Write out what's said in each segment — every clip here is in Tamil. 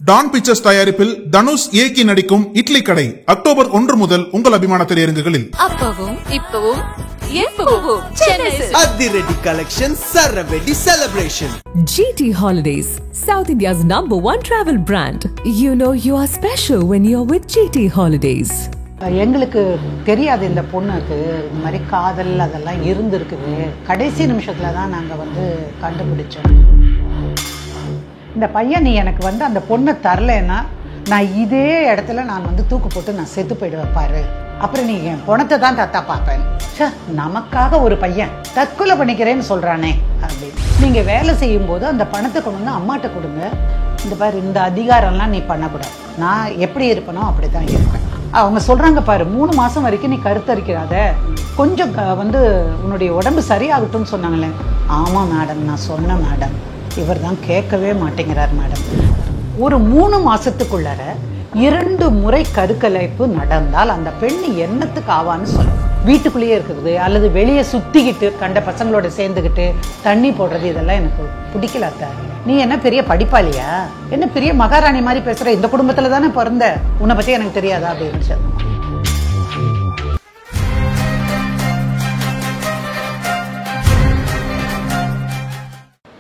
டான் பிக்சர்ஸ் தயாரிப்பில் தனுஷ் இயக்கி நடிக்கும் இட்லி கடை அக்டோபர் 1 முதல் உங்கள் அபிமான திரையரங்குகளில். அப்பவும் இப்பவும் எப்பவும் அதிரடி கலெக்ஷன், சரவெடி celebration. GT Holidays, South India's #1 travel brand. You know you are special when you're with GT Holidays. எங்களுக்கு தெரியாது இந்த பொண்ணுக்கு இந்த மாதிரி காதல் அதெல்லாம் இருந்திருக்குது. கடைசி நிமிஷத்தில் தான் நாங்கள் கண்டுபிடிச்சோம். இந்த பையன் நீ எனக்கு அந்த பொண்ணை தரலைன்னா நான் இதே இடத்துல நான் தூக்கு போட்டு நான் செத்து போயிடுவேன் பாரு, அப்புறம் நீ என் பணத்தை தான் தத்தா பார்ப்பேன். நமக்காக ஒரு பையன் தற்கொலை பண்ணிக்கிறேன்னு சொல்கிறானே அப்படின்னு. நீங்கள் வேலை செய்யும் போது அந்த பணத்தை கொண்டு வந்து அம்மாட்ட கொடுங்க. இந்த பாரு, இந்த அதிகாரம்லாம் நீ பண்ணக்கூடாது, நான் எப்படி இருப்பனோ அப்படி தான் இருப்பேன். அவங்க சொல்கிறாங்க பாரு, 3 மாதம் வரைக்கும் நீ கருத்தரிக்கிறாத, கொஞ்சம் உன்னுடைய உடம்பு சரியாகட்டும்னு சொன்னாங்களே. ஆமாம் மேடம், நான் சொன்னேன் மேடம், இவர் தான் கேட்கவே மாட்டேங்கிறார் மேடம். ஒரு 3 மாதத்துக்குள்ளார 2 முறை கருக்கலைப்பு நடந்தால் அந்த பெண் என்னத்துக்கு ஆவான்னு சொல்லணும். வீட்டுக்குள்ளேயே இருக்கிறது அல்லது வெளியே சுற்றிக்கிட்டு கண்ட பசங்களோட சேர்ந்துக்கிட்டு தண்ணி போடுறது, இதெல்லாம் எனக்கு பிடிக்கல. நீ என்ன பெரிய படிப்பாளியா, என்ன பெரிய மகாராணி மாதிரி பேசுகிற, இந்த குடும்பத்தில் தானே பிறந்த, உன்னை பற்றி எனக்கு தெரியாதா அப்படின்னு சொன்னேன்.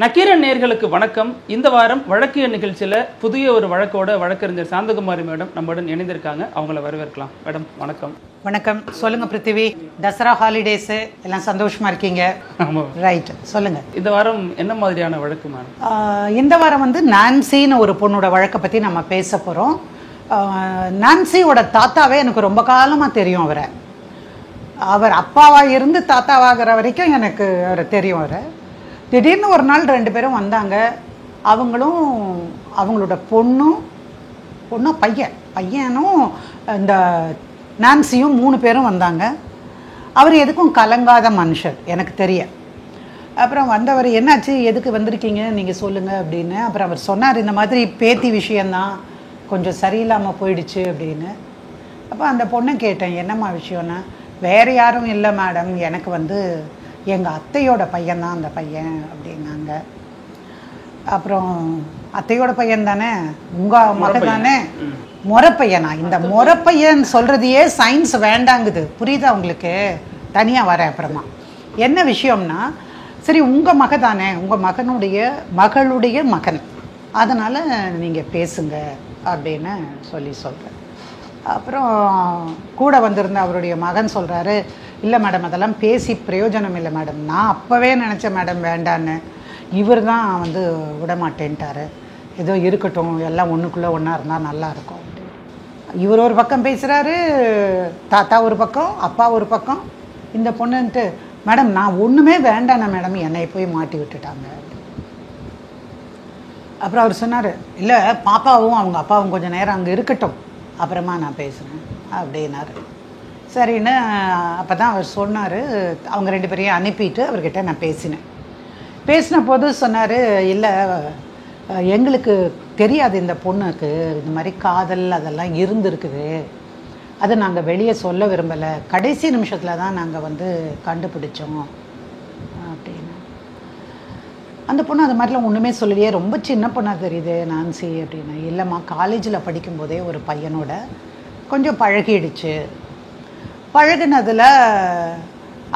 நக்கீரன் நேயர்களுக்கு வணக்கம். இந்த வாரம் வழக்கு நிகழ்ச்சியில் புதிய ஒரு வழக்கோட வழக்கறிஞர் சாந்தகுமாரி மேடம் நம்முடன் இணைந்திருக்காங்க. அவங்கள வரவேற்கலாம். மேடம் வணக்கம். வணக்கம். சொல்லுங்க பிருத்திவி, தசரா ஹாலிடேஸ் எல்லாம் சந்தோஷமா இருக்கீங்க? ரைட், சொல்லுங்க. இந்த வாரம் என்ன மாதிரியான வழக்கு மேடம்? இந்த வாரம் நான்சின்னு ஒரு பொண்ணோட வழக்கை பற்றி நம்ம பேச போகிறோம். நான்சியோட தாத்தாவே எனக்கு ரொம்ப காலமாக தெரியும். அவர் அப்பாவாக இருந்து தாத்தாவாகிற வரைக்கும் எனக்கு அவரை தெரியும். திடீர்னு ஒரு நாள் 2 பேரும் வந்தாங்க. அவங்களும் அவங்களோட பொண்ணும் பையனும் இந்த நான்சியும் 3 பேரும் வந்தாங்க. அவர் எதுக்கும் கலங்காத மனுஷர் எனக்கு தெரிய. அப்புறம் வந்தவர், என்னாச்சு, எதுக்கு வந்திருக்கீங்க நீங்கள் சொல்லுங்கள் அப்படின்னு. அப்புறம் அவர் சொன்னார், இந்த மாதிரி பேத்தி விஷயந்தான் கொஞ்சம் சரியில்லாமல் போயிடுச்சு அப்படின்னு. அப்போ அந்த பொண்ணை கேட்டேன், என்னம்மா விஷயம்னா, வேறு யாரும் இல்லை மேடம், எனக்கு எங்கள் அத்தையோட பையன்தான் அந்த பையன் அப்படின்னாங்க. அப்புறம் அத்தையோட பையன் தானே, உங்கள் மகன் தானே, முறப்பையனா? இந்த முறப்பையன் சொல்கிறதையே சயின்ஸ் வேண்டாங்குது, புரியுதா உங்களுக்கு? தனியாக வரேன் அப்புறமா. என்ன விஷயம்னா, சரி உங்கள் மக தானே, உங்கள் மகளுடைய மகன், அதனால் நீங்கள் பேசுங்க அப்படின்னு சொல்கிறேன். அப்புறம் கூட வந்திருந்த அவருடைய மகன் சொல்கிறாரு, இல்லை மேடம், அதெல்லாம் பேசி பிரயோஜனம் இல்லை மேடம், நான் அப்போவே நினச்சேன் மேடம் வேண்டான்னு, இவர் தான் விடமாட்டேன்ட்டார், ஏதோ இருக்கட்டும், எல்லாம் ஒன்றுக்குள்ளே ஒன்றா இருந்தால் நல்லாயிருக்கும். இவர் ஒரு பக்கம் பேசுகிறாரு, தாத்தா ஒரு பக்கம், அப்பா ஒரு பக்கம். இந்த பொண்ணுன்ட்டு, மேடம் நான் ஒன்றுமே வேண்டானே மேடம், என்னை போய் மாட்டி விட்டுட்டாங்க. அப்புறம் அவர் சொன்னார், இல்லை பாப்பாவும் அவங்க அப்பாவும் கொஞ்சம் நேரம் அங்கே இருக்கட்டும், அப்புறமா நான் பேசுகிறேன் அப்படின்னாரு. சரின்னு அப்போ தான் அவர் சொன்னார். அவங்க 2 பேரையும் அனுப்பிட்டு அவர்கிட்ட நான் பேசின போது சொன்னார், இல்லை எங்களுக்கு தெரியாது இந்த பொண்ணுக்கு இந்த மாதிரி காதல் அதெல்லாம் இருந்திருக்குது, அதை நாங்கள் வெளியே சொல்ல விரும்பலை, கடைசி நிமிஷத்தில் தான் நாங்கள் கண்டுபிடிச்சோம் அப்படின்னு. அந்த பொண்ணு அது மாதிரிலாம் ஒன்றுமே சொல்லலையே, ரொம்ப சின்ன பொண்ணாக தெரியுது நான்சி அப்படின்னு. இல்லைம்மா, காலேஜில் படிக்கும்போதே ஒரு பையனோட கொஞ்சம் பழகினதில்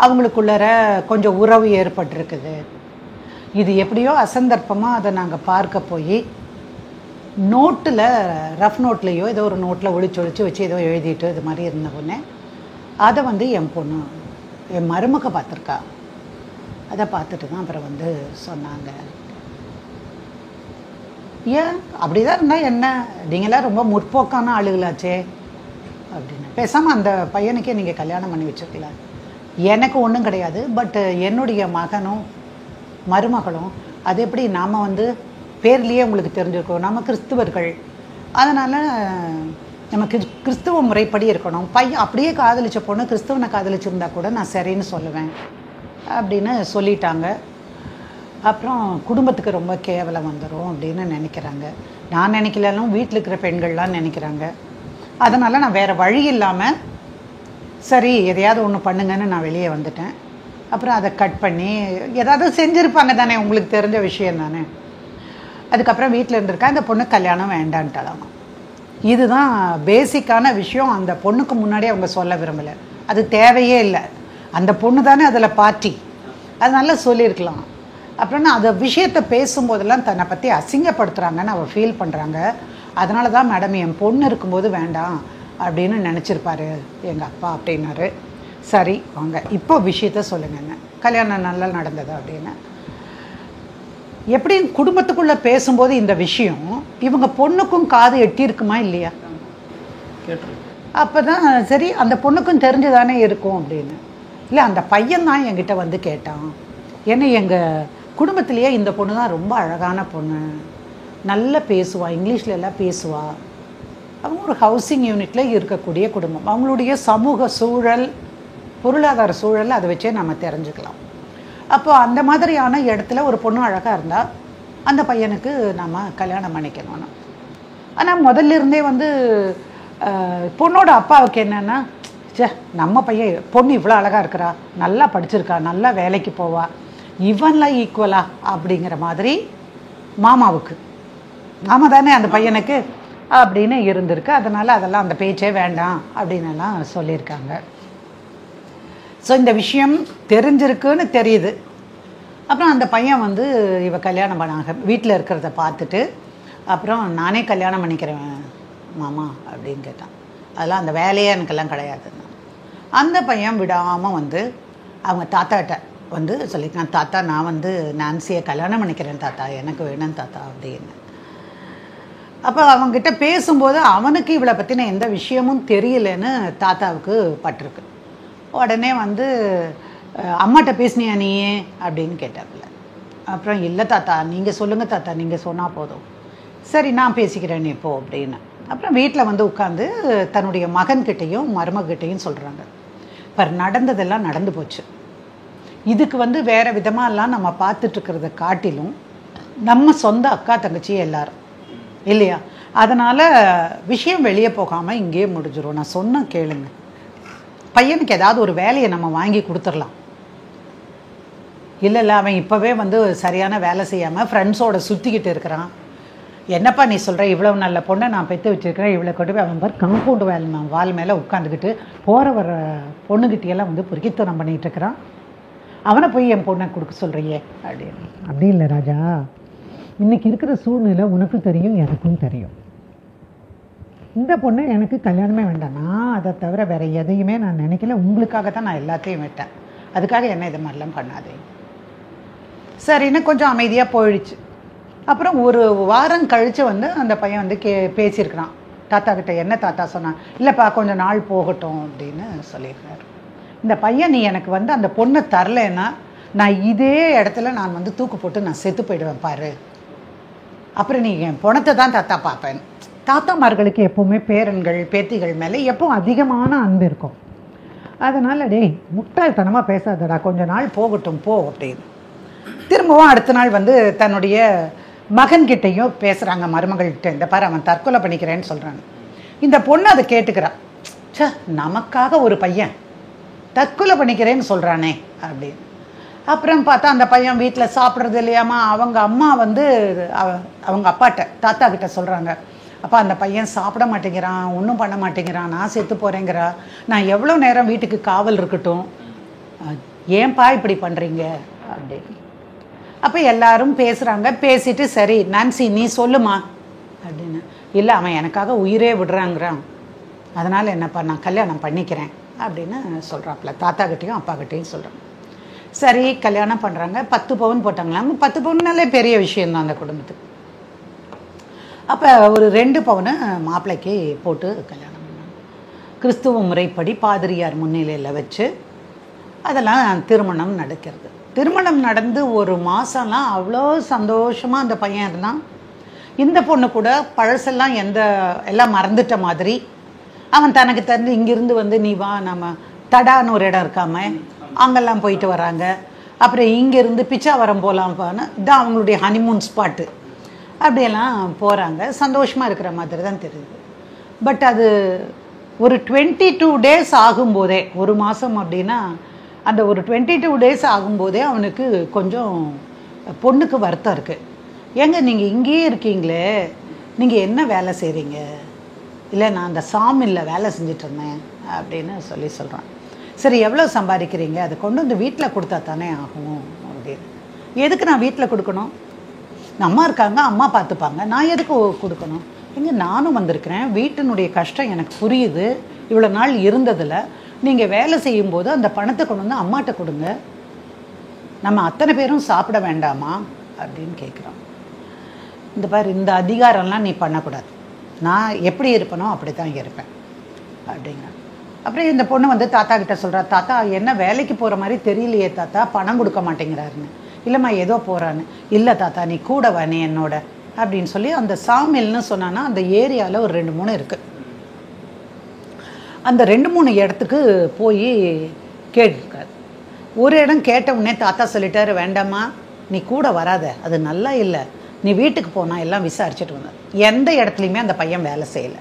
அவங்களுக்குள்ளர கொஞ்சம் உறவு ஏற்பட்டிருக்குது. இது எப்படியோ அசந்தர்ப்பமாக அதை நாங்கள் பார்க்க போய் நோட்டில், ரஃப் நோட்லேயோ ஏதோ ஒரு நோட்டில் ஒளிச்சு வச்சு ஏதோ எழுதிட்டு இது மாதிரி இருந்த பொண்ணு, அதை என் பொண்ணு என் மருமக பார்த்துருக்கா. அதை பார்த்துட்டு தான் அப்புறம் சொன்னாங்க. ஏன் அப்படி தான் இருந்தால் என்ன, நீங்களாம் ரொம்ப முற்போக்கான ஆளுகளாச்சே அப்படின்னு, பேசாமல் அந்த பையனுக்கே நீங்கள் கல்யாணம் பண்ணி வச்சுருக்கலாம். எனக்கு ஒன்றும் கிடையாது, பட் என்னுடைய மகனும் மருமகளும் அது எப்படி, நாம் பேர்லேயே உங்களுக்கு தெரிஞ்சிருக்கோம், நம்ம கிறிஸ்துவர்கள், அதனால் நமக்கு கிறிஸ்துவ முறைப்படி இருக்கணும். பையன் அப்படியே காதலிச்ச பொண்ணு கிறிஸ்துவனை காதலிச்சிருந்தா கூட நான் சரின்னு சொல்லுவேன் அப்படின்னு சொல்லிட்டாங்க. அப்புறம் குடும்பத்துக்கு ரொம்ப கேவலம் வந்துடும் அப்படின்னு நினைக்கிறாங்க. நான் நினைக்கலாலும் வீட்டில் இருக்கிற பெண்கள்லாம் நினைக்கிறாங்க. அதனால் நான் வேறு வழி இல்லாமல் சரி எதையாவது ஒன்று பண்ணுங்கன்னு நான் வெளியே வந்துட்டேன். அப்புறம் அதை கட் பண்ணி ஏதாவது செஞ்சுருப்பாங்க தானே, உங்களுக்கு தெரிஞ்ச விஷயம் தானே. அதுக்கப்புறம் வீட்டில் இருந்திருக்கா, அந்த பொண்ணு கல்யாணம் வேண்டான்ட்டாலாமா. இதுதான் பேசிக்கான விஷயம். அந்த பொண்ணுக்கு முன்னாடி அவங்க சொல்ல விரும்பலை, அது தேவையே இல்லை. அந்த பொண்ணு தானே அதில் பார்ட்டி, அது நல்லா சொல்லியிருக்கலாம். அப்புறம் அந்த விஷயத்தை பேசும்போதெல்லாம் தன்னை பற்றி அசிங்கப்படுத்துகிறாங்கன்னு அவள் ஃபீல் பண்ணுறாங்க. அதனால தான் மேடம் என் பொண்ணு இருக்கும்போது வேண்டாம் அப்படின்னு நினச்சிருப்பாரு எங்கள் அப்பா அப்படின்னாரு. சரி வாங்க இப்போ விஷயத்த சொல்லுங்கங்க, கல்யாணம் நல்லா நடந்தது அப்படின்னு. எப்படி குடும்பத்துக்குள்ளே பேசும்போது இந்த விஷயம் இவங்க பொண்ணுக்கும் காது எட்டியிருக்குமா இல்லையா? அப்போ தான் சரி அந்த பொண்ணுக்கும் தெரிஞ்சுதானே இருக்கும் அப்படின்னு. இல்லை அந்த பையன் தான் என்கிட்ட வந்து கேட்டான், ஏன்னா எங்கள் குடும்பத்திலேயே இந்த பொண்ணு தான் ரொம்ப அழகான பொண்ணு, நல்லா பேசுவா, இங்கிலீஷில் எல்லாம் பேசுவா. அவங்க ஒரு ஹவுசிங் யூனிட்டில் இருக்கக்கூடிய குடும்பம். அவங்களுடைய சமூக சூழல், பொருளாதார சூழல் அதை வச்சே நம்ம தெரிஞ்சுக்கலாம். அப்போ அந்த மாதிரியான இடத்துல ஒரு பொண்ணு அழகாக இருந்தால் அந்த பையனுக்கு நம்ம கல்யாணம் பண்ணிக்கணும். ஆனால் முதல்ல இருந்தே வந்து பொண்ணோட அப்பாவுக்கு என்னென்னா, சே நம்ம பையன் பொண்ணு இவ்வளோ அழகாக இருக்கிறா, நல்லா படிச்சிருக்கா, நல்லா வேலைக்கு போவா, இவன்லாம் ஈக்குவலா அப்படிங்கிற மாதிரி மாமாவுக்கு, மாமா தானே அந்த பையனுக்கு அப்படின்னு இருந்திருக்கு. அதனால் அதெல்லாம் அந்த பேச்சே வேண்டாம் அப்படின்னெல்லாம் சொல்லியிருக்காங்க. ஸோ இந்த விஷயம் தெரிஞ்சிருக்குன்னு தெரியுது. அப்புறம் அந்த பையன் வந்து இவ கல்யாணம் பண்ணாங்க வீட்டில் இருக்கிறத பார்த்துட்டு, அப்புறம் நானே கல்யாணம் பண்ணிக்கிறேன் மாமா அப்படின்னு கேட்டான். அதெல்லாம் அந்த வேலையே எனக்கெல்லாம் கிடையாதுன்னு அந்த பையன் விடாமல் வந்து அவங்க தாத்தாட்ட வந்து சொல்லியிருக்கான், தாத்தா நான் வந்து நான்சியை கல்யாணம் பண்ணிக்கிறேன் தாத்தா, எனக்கு வேணும் தாத்தா அப்படின்னு. அப்போ அவங்ககிட்ட பேசும்போது அவனுக்கு இவளை பற்றின எந்த விஷயமும் தெரியலன்னு தாத்தாவுக்கு பட்டிருக்கு. உடனே வந்து அம்மாட்ட பேசினியா நீயே அப்படின்னு கேட்டாப்புல. அப்புறம் இல்லை தாத்தா நீங்கள் சொல்லுங்கள் தாத்தா, நீங்கள் சொன்னால் போதும். சரி நான் பேசிக்கிறேன் இப்போ அப்படின்னு. அப்புறம் வீட்டில் வந்து உட்காந்து தன்னுடைய மகன்கிட்டையும் மருமகிட்டையும் சொல்கிறாங்க, இப்போ நடந்ததெல்லாம் நடந்து போச்சு, இதுக்கு வந்து வேறு விதமாகலாம் நம்ம பார்த்துட்ருக்கிறத காட்டிலும் நம்ம சொந்த அக்கா தங்கச்சி எல்லாரும் இல்லையா, அதனால் விஷயம் வெளியே போகாமல் இங்கேயே முடிஞ்சிடும். நான் சொன்ன கேளுங்க, பையனுக்கு ஏதாவது ஒரு வேலையை நம்ம வாங்கி கொடுத்துடலாம். இல்லை அவன் இப்போவே வந்து சரியான வேலை செய்யாமல் ஃப்ரெண்ட்ஸோட சுற்றிக்கிட்டு இருக்கிறான். என்னப்பா நீ சொல்கிற, இவ்வளோ நல்ல பொண்ணை நான் பெற்று வச்சுருக்கிறேன், இவ்வளோ கொண்டு போய் அவன் பார் காம்பவுண்டு வால் மேலே உட்காந்துக்கிட்டு போகிற வர பொண்ணுக்கிட்டையெல்லாம் வந்து பொறுக்கித்தனம் பண்ணிகிட்டு இருக்கிறான், அவனை போய் என் பொண்ணை கொடுக்க சொல்கிறியே அப்படின்னு. அப்படி இல்லை ராஜா, இன்றைக்கி இருக்கிற சூழ்நிலை உனக்கும் தெரியும் எனக்கும் தெரியும். இந்த பொண்ணு எனக்கு கல்யாணமே வேண்டாம், நான் அதை தவிர வேறு எதையுமே நான் நினைக்கல, உங்களுக்காக தான் நான் எல்லாத்தையும் விட்டேன், அதுக்காக என்ன இது மாதிரிலாம் பண்ணாதே. சரின்னு கொஞ்சம் அமைதியாக போயிடுச்சு. அப்புறம் ஒரு வாரம் கழித்து வந்து அந்த பையன் வந்து பேசியிருக்கிறான் தாத்தா கிட்ட. என்ன தாத்தா சொன்னான், இல்லைப்பா கொஞ்சம் நாள் போகட்டும் அப்படின்னு சொல்லியிருக்காரு. இந்த பையன் நீ எனக்கு வந்து அந்த பொண்ணை தரலைன்னா நான் இதே இடத்துல நான் வந்து தூக்கு போட்டு நான் செத்து போயிடுவேன் பாரு, அப்புறம் நீ என் பொணத்தை தான் தாத்தா பார்ப்பேன். தாத்தாமார்களுக்கு எப்போவுமே பேரன்கள் பேத்திகள் மேலே எப்பவும் அதிகமான அன்பு இருக்கும். அதனால் டேய் முட்டாள்தனமாக பேசாதடா, கொஞ்சம் நாள் போகட்டும் போ அப்படின்னு. திரும்பவும் அடுத்த நாள் வந்து தன்னுடைய மகன்கிட்டையும் பேசுகிறாங்க, மருமகள்கிட்ட. இந்த பாரு அவன் தற்கொலை பண்ணிக்கிறேன்னு சொல்கிறாங்க. இந்த பொண்ணு அதை கேட்டுக்கிறான், சே நமக்காக ஒரு பையன் தற்கொலை பண்ணிக்கிறேன்னு சொல்கிறானே அப்படின்னு. அப்புறம் பார்த்தா அந்த பையன் வீட்டில் சாப்பிட்றது இல்லையாமா, அவங்க அம்மா வந்து அவங்க அப்பாட்ட தாத்தா கிட்ட சொல்கிறாங்க, அப்பா அந்த பையன் சாப்பிட மாட்டேங்கிறான், ஒன்றும் பண்ண மாட்டேங்கிறான், நான் செத்து போகிறேங்கிறா, நான் எவ்வளோ நேரம் வீட்டுக்கு காவல் இருக்கட்டும், ஏன்பா இப்படி பண்ணுறீங்க அப்படின்னு. அப்போ எல்லாரும் பேசுகிறாங்க. பேசிட்டு சரி நான்சி நீ சொல்லுமா அப்படின்னு. இல்லை அவன் எனக்காக உயிரே விடுறாங்கிறான், அதனால் என்னப்பா நான் கல்யாணம் பண்ணிக்கிறேன் அப்படின்னு சொல்கிறாப்புல. தாத்தாக்கிட்டையும் அப்பாக்கிட்டையும் சொல்கிறான். சரி கல்யாணம் பண்ணுறாங்க. 10 பவுன் போட்டாங்களாம். 10 பவுன்னாலே பெரிய விஷயந்தான் அந்த குடும்பத்துக்கு. அப்போ ஒரு 2 பவுனை மாப்பிள்ளைக்கு போட்டு கல்யாணம் பண்ணாங்க. கிறிஸ்துவ முறைப்படி பாதிரியார் முன்னிலையில் வச்சு அதெல்லாம் திருமணம் நடக்கிறது. திருமணம் நடந்து ஒரு மாதம்லாம் அவ்வளோ சந்தோஷமாக அந்த பையன் இருந்தான். இந்த பொண்ணு கூட பழசெல்லாம் எல்லாம் மறந்துட்ட மாதிரி அவன் தனக்கு தெரிஞ்சு இங்கிருந்து வந்து நீ வா நம்ம தடான்னு ஒரு இடம் இருக்காம அங்கெல்லாம் போயிட்டு வராங்க. அப்புறம் இங்கேருந்து பிச்சாவரம் போகலாம்ப்பான்னு இதான் அவங்களுடைய ஹனிமூன் ஸ்பாட்டு. அப்படியெல்லாம் போகிறாங்க, சந்தோஷமாக இருக்கிற மாதிரி தான் தெரியுது. பட் அது ஒரு 22 டேஸ் ஆகும்போதே, ஒரு மாதம் அப்படின்னா அந்த ஒரு 22 டேஸ் ஆகும்போதே அவனுக்கு கொஞ்சம் பொண்ணுக்கு வருத்தம் இருக்குது. ஏங்க நீங்கள் இங்கேயே இருக்கீங்களே, நீங்கள் என்ன வேலை செய்கிறீங்க? இல்லை நான் அந்த சாமில்ல வேலை செஞ்சுட்டு இருந்தேன் அப்படின்னு சொல்கிறான். சரி எவ்வளோ சம்பாதிக்கிறீங்க? அதை கொண்டு வந்து வீட்டில் கொடுத்தா தானே ஆகும் அப்படின்னு. எதுக்கு நான் வீட்டில் கொடுக்கணும்? அம்மா இருக்காங்க, அம்மா பார்த்துப்பாங்க, நான் எதுக்கு கொடுக்கணும்? எங்க நானும் வந்திருக்கிறேன், வீட்டினுடைய கஷ்டம் எனக்கு புரியுது, இவ்வளோ நாள் இருந்ததில் நீங்கள் வேலை செய்யும்போது அந்த பணத்தை கொண்டு வந்து அம்மாட்ட கொடுங்க, நம்ம அத்தனை பேரும் சாப்பிட வேண்டாமா அப்படின்னு கேட்குறான். இந்த பாரு, இந்த அதிகாரம்லாம் நீ பண்ணக்கூடாது, நான் எப்படி இருப்பேனோ அப்படி தான் இருப்பேன் அப்படிங்கிறான். அப்புறம் இந்த பொண்ணு வந்து தாத்தா கிட்ட சொல்கிறா, தாத்தா என்ன வேலைக்கு போகிற மாதிரி தெரியலையே தாத்தா, பணம் கொடுக்க மாட்டேங்கிறாருன்னு. இல்லைம்மா ஏதோ போகிறான்னு. இல்லை தாத்தா நீ கூட வா, நீ என்னோட அப்படின்னு சொல்லி அந்த சாமில்னு சொன்னான்னா அந்த ஏரியாவில் ஒரு 2-3 இருக்குது. அந்த 2-3 இடத்துக்கு போய் கேட்டிருக்காரு. ஒரு இடம் கேட்ட உடனே தாத்தா சொல்லிட்டாரு, வேண்டாம்மா நீ கூட வராத, அது நல்லா இல்லை, நீ வீட்டுக்கு போனால் எல்லாம் விசாரிச்சுட்டு வந்தார். எந்த இடத்துலையுமே அந்த பையன் வேலை செய்யலை.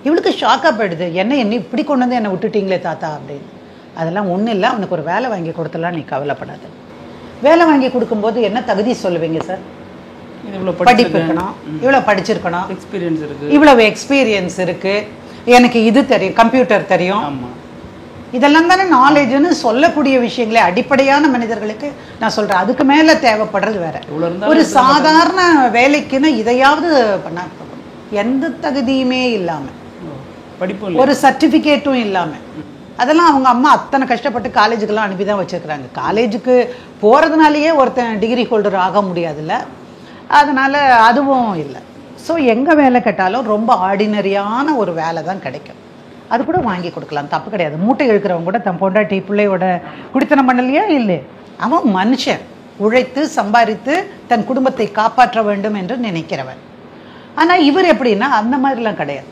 இவளுக்கு ஷாக்காக போயிடுது, என்ன இப்படி கொண்டு வந்து என்னை விட்டுட்டீங்களே தாத்தா அப்படின்னு. அதெல்லாம் ஒன்றும் இல்லை, அவனுக்கு ஒரு வேலை வாங்கி கொடுத்துலாம், நீ கவலைப்படாது. வேலை வாங்கி கொடுக்கும்போது என்ன தகுதி சொல்லுவீங்க சார்? படிப்பு இருக்கணும், இவ்வளோ படிச்சிருக்கணும், எக்ஸ்பீரியன்ஸ் இருக்கு, இவ்வளவு எக்ஸ்பீரியன்ஸ் இருக்கு, எனக்கு இது தெரியும், கம்ப்யூட்டர் தெரியும், இதெல்லாம் தானே நாலேஜ்னு சொல்லக்கூடிய விஷயங்களே அடிப்படையான மனிதர்களுக்கு நான் சொல்றேன். அதுக்கு மேல தேவைப்படுறது வேற. ஒரு சாதாரண வேலைக்குன்னு இதையாவது பண்ண, எந்த தகுதியுமே இல்லாம, படிப்பு ஒரு சர்டிபிகேட்டும் இல்லாம, அதெல்லாம் அவங்க அம்மா அத்தனை கஷ்டப்பட்டு காலேஜுக்கெல்லாம் அனுப்பி தான் வச்சிருக்கிறாங்க. காலேஜுக்கு போறதுனாலயே ஒருத்தன் டிகிரி ஹோல்டர் ஆக முடியாதுல்ல, அதனால அதுவும் இல்லை. ஸோ எங்கே வேலை கேட்டாலும் ரொம்ப ஆர்டினரியான ஒரு வேலை தான் கிடைக்கும். அது கூட வாங்கி கொடுக்கலாம், தப்பு கிடையாது. மூட்டை இழுக்கிறவங்க கூட தன் பொண்டாட்டி பிள்ளையோட குடித்தனம் பண்ணலையா? இல்லை, அவன் மனுஷன், உழைத்து சம்பாதித்து தன் குடும்பத்தை காப்பாற்ற வேண்டும் என்று நினைக்கிறவன். ஆனால் இவர் எப்படின்னா அந்த மாதிரிலாம் கிடையாது.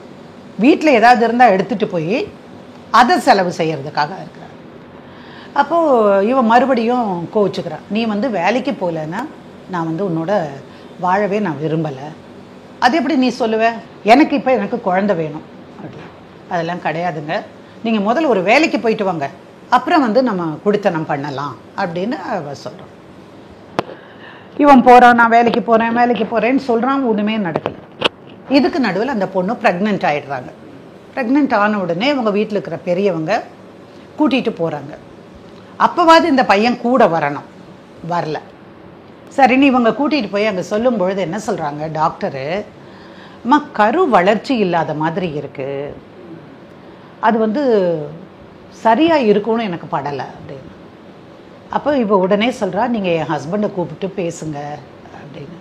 வீட்டில் ஏதாவது இருந்தால் எடுத்துகிட்டு போய் அதை செலவு செய்கிறதுக்காக இருக்கிறார். அப்போது இவன் மறுபடியும் கோவிச்சுக்கிறான், நீ வந்து வேலைக்கு போகலன்னா நான் வந்து உன்னோட வாழவே நான் விரும்பலை. அது எப்படி நீ சொல்லுவ? எனக்கு இப்போ எனக்கு குழந்தை வேணும் அப்படி. அதெல்லாம் கிடையாதுங்க, நீங்கள் முதல்ல ஒரு வேலைக்கு போயிட்டு வாங்க, அப்புறம் வந்து நம்ம குடித்தனம் பண்ணலாம் அப்படின்னு அவ சொல்கிறான். இவன் போகிறான், நான் வேலைக்கு போகிறேன்னு சொல்கிறான், ஒன்றுமே நடக்கலை. இதுக்கு நடுவில் அந்த பொண்ணு ப்ரெக்னென்ட் ஆகிடுறாங்க. ப்ரெக்னென்ட் ஆன உடனே அவங்க வீட்டில் இருக்கிற பெரியவங்க கூட்டிகிட்டு போகிறாங்க. அப்போவாது இந்த பையன் கூட வரணும், வரல. சரின்னு இவங்க கூட்டிகிட்டு போய் அங்கே சொல்லும் பொழுது என்ன சொல்கிறாங்க டாக்டரு, அம்மா கரு வளர்ச்சி இல்லாத மாதிரி இருக்குது, அது வந்து சரியாக இருக்கும்னு எனக்கு படலை அப்படின்னு. அப்போ இவ உடனே சொல்கிறா, நீங்கள் என் ஹஸ்பண்டை கூப்பிட்டு பேசுங்க அப்படின்னு.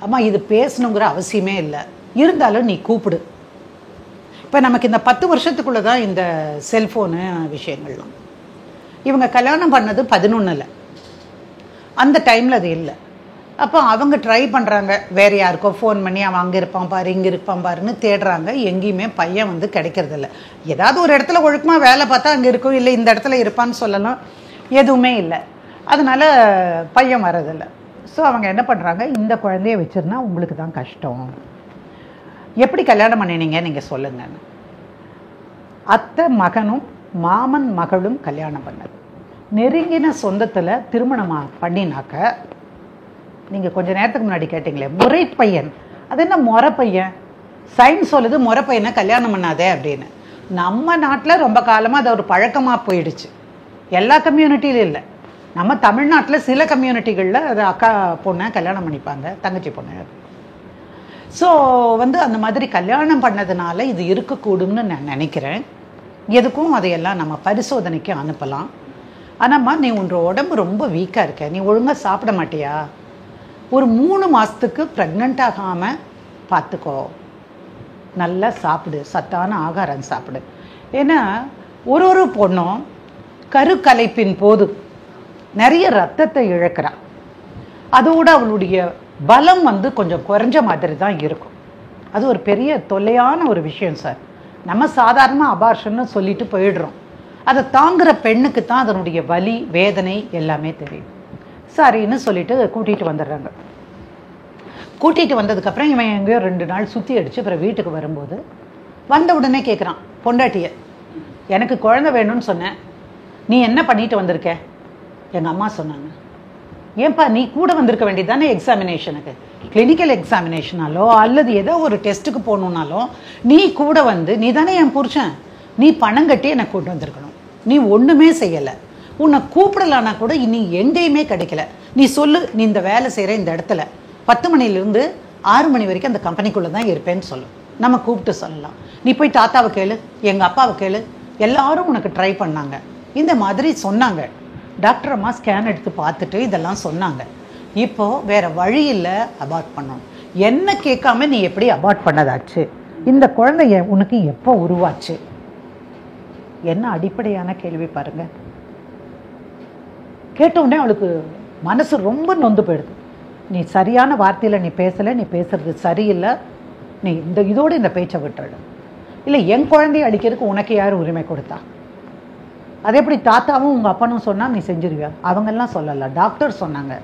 அம்மா இது பேசணுங்கிற அவசியமே இல்லை, இருந்தாலும் நீ கூப்பிடு. இப்போ நமக்கு இந்த 10 வருஷத்துக்குள்ளே தான் இந்த செல்ஃபோனு விஷயங்கள்லாம். இவங்க கல்யாணம் பண்ணது 11, அந்த டைமில் அது இல்லை. அப்போ அவங்க ட்ரை பண்ணுறாங்க, வேறு யாருக்கோ ஃபோன் பண்ணி அவன் அங்கே இருப்பான் பாரு, இங்கே இருப்பான் பாருன்னு தேடுறாங்க. எங்கேயுமே பையன் வந்து கிடைக்கிறதில்ல. ஏதாவது ஒரு இடத்துல ஒழுக்கமாக வேலை பார்த்தா அங்கே இருக்கும், இல்லை இந்த இடத்துல இருப்பான்னு சொல்லலாம், எதுவுமே இல்லை. அதனால் பையன் வரதில்லை. ஸோ அவங்க என்ன பண்ணுறாங்க, இந்த குழந்தைய வச்சுருந்தா உங்களுக்கு தான் கஷ்டம், எப்படி கல்யாணம் பண்ணினீங்க நீங்கள் சொல்லுங்கன்னு. அத்தை மகனும் மாமன் மகளும் கல்யாணம் பண்ணது. நெருங்கின சொந்தத்தில் திருமணம் பண்ணினாக்க, நீங்கள் கொஞ்சம் நேரத்துக்கு முன்னாடி கேட்டிங்களே முறை பையன், அது என்ன முறை பையன்? சயின்ஸ் சொல்லுது முறை பையனை கல்யாணம் பண்ணாதே அப்படின்னு. நம்ம நாட்டில் ரொம்ப காலமாக அது ஒரு பழக்கமாக போயிடுச்சு, எல்லா கம்யூனிட்டியிலும் இல்லை. நம்ம தமிழ்நாட்டில் சில கம்யூனிட்டிகளில் அது அக்கா பொண்ணை கல்யாணம் பண்ணிப்பாங்க, தங்கச்சி பொண்ணு. ஸோ வந்து அந்த மாதிரி கல்யாணம் பண்ணதுனால இது இருக்கக்கூடும்னு நான் நினைக்கிறேன். எதுக்கும் அதையெல்லாம் நம்ம பரிசோதனைக்கு அனுப்பலாம். ஆனாம்மா நீ உன்ற உடம்பு ரொம்ப வீக்காக இருக்க, நீ ஒழுங்காக சாப்பிட மாட்டியா, ஒரு 3 மாதத்துக்கு ப்ரெக்னென்ட் ஆகாமல் பார்த்துக்கோ, நல்லா சாப்பிடு, சத்தான ஆகாரம் சாப்பிடு. ஏன்னா ஒரு பொண்ணும் கருக்கலைப்பின் போது நிறைய ரத்தத்தை இழக்கிறான், அதோடு அவளுடைய பலம் வந்து கொஞ்சம் குறைஞ்ச மாதிரி தான் இருக்கும். அது ஒரு பெரிய தொல்லையான ஒரு விஷயம் சார். நம்ம சாதாரணமாக அபார்ஷன்னு சொல்லிட்டு போயிடுறோம், அதை தாங்குகிற பெண்ணுக்கு தான் அதனுடைய வலி வேதனை எல்லாமே தெரியும். சரின்னு சொல்லிட்டு கூட்டிகிட்டு வந்துடுறாங்க. கூட்டிகிட்டு வந்ததுக்கப்புறம் இவன் எங்கேயோ 2 நாள் சுற்றி அடித்து அப்புறம் வீட்டுக்கு வரும்போது வந்த உடனே கேட்குறான் பொண்டாட்டியை, எனக்கு குழந்தை வேணும்னு சொன்னேன், நீ என்ன பண்ணிட்டு வந்திருக்க? எங்கள் அம்மா சொன்னாங்க. ஏன்பா நீ கூட வந்திருக்க வேண்டியது தானே எக்ஸாமினேஷனுக்கு, கிளினிக்கல் எக்ஸாமினேஷனாலோ அல்லது ஏதோ ஒரு டெஸ்ட்டுக்கு போகணுன்னாலோ நீ கூட வந்து, நீ தானே என் புருஷன், நீ பணம் கட்டி என்னை கூட்டு வந்திருக்கணும். நீ ஒன்றுமே செய்யலை. உன்னை கூப்பிடலான்னா கூட நீ எங்கேயுமே கிடைக்கல. நீ சொல்லு, நீ இந்த வேலை செய்கிற இந்த இடத்துல 10 மணிலேருந்து 6 மணி வரைக்கும் அந்த கம்பெனிக்குள்ளே தான் இருப்பேன்னு சொல்லு. நம்ம கூப்பிட்டு சொல்லலாம். நீ போய் தாத்தாவை கேளு, எங்கள் அப்பாவை கேளு, எல்லாரும் உனக்கு ட்ரை பண்ணாங்க, இந்த மாதிரி சொன்னாங்க. டாக்டர் அம்மா ஸ்கேன் எடுத்து பார்த்துட்டு இதெல்லாம் சொன்னாங்க. இப்போது வேறு வழி இல்லை, அபார்ட் பண்ணணும். என்ன கேட்காம நீ எப்படி அபார்ட் பண்ணதாச்சு? இந்த குழந்தைய உனக்கு எப்போ உருவாச்சு? என்ன அடிப்படையான கேள்வி பாருங்க. கேட்டவுடனே அவளுக்கு மனசு ரொம்ப நொந்து போயிடுது. நீ சரியான வார்த்தையில் நீ பேசலை, நீ பேசுறது சரியில்லை, நீ இதோடு இந்த பேச்சை விட்டுடு. இல்லை, என் குழந்தைய அடிக்கிறதுக்கு உனக்கு யார் உரிமை கொடுத்தா? அதே எப்படி தாத்தாவும் உங்கள் அப்பனும் சொன்னால் நீ செஞ்சிருவியா? அவங்கெல்லாம் சொல்லலை, டாக்டர் சொன்னாங்க,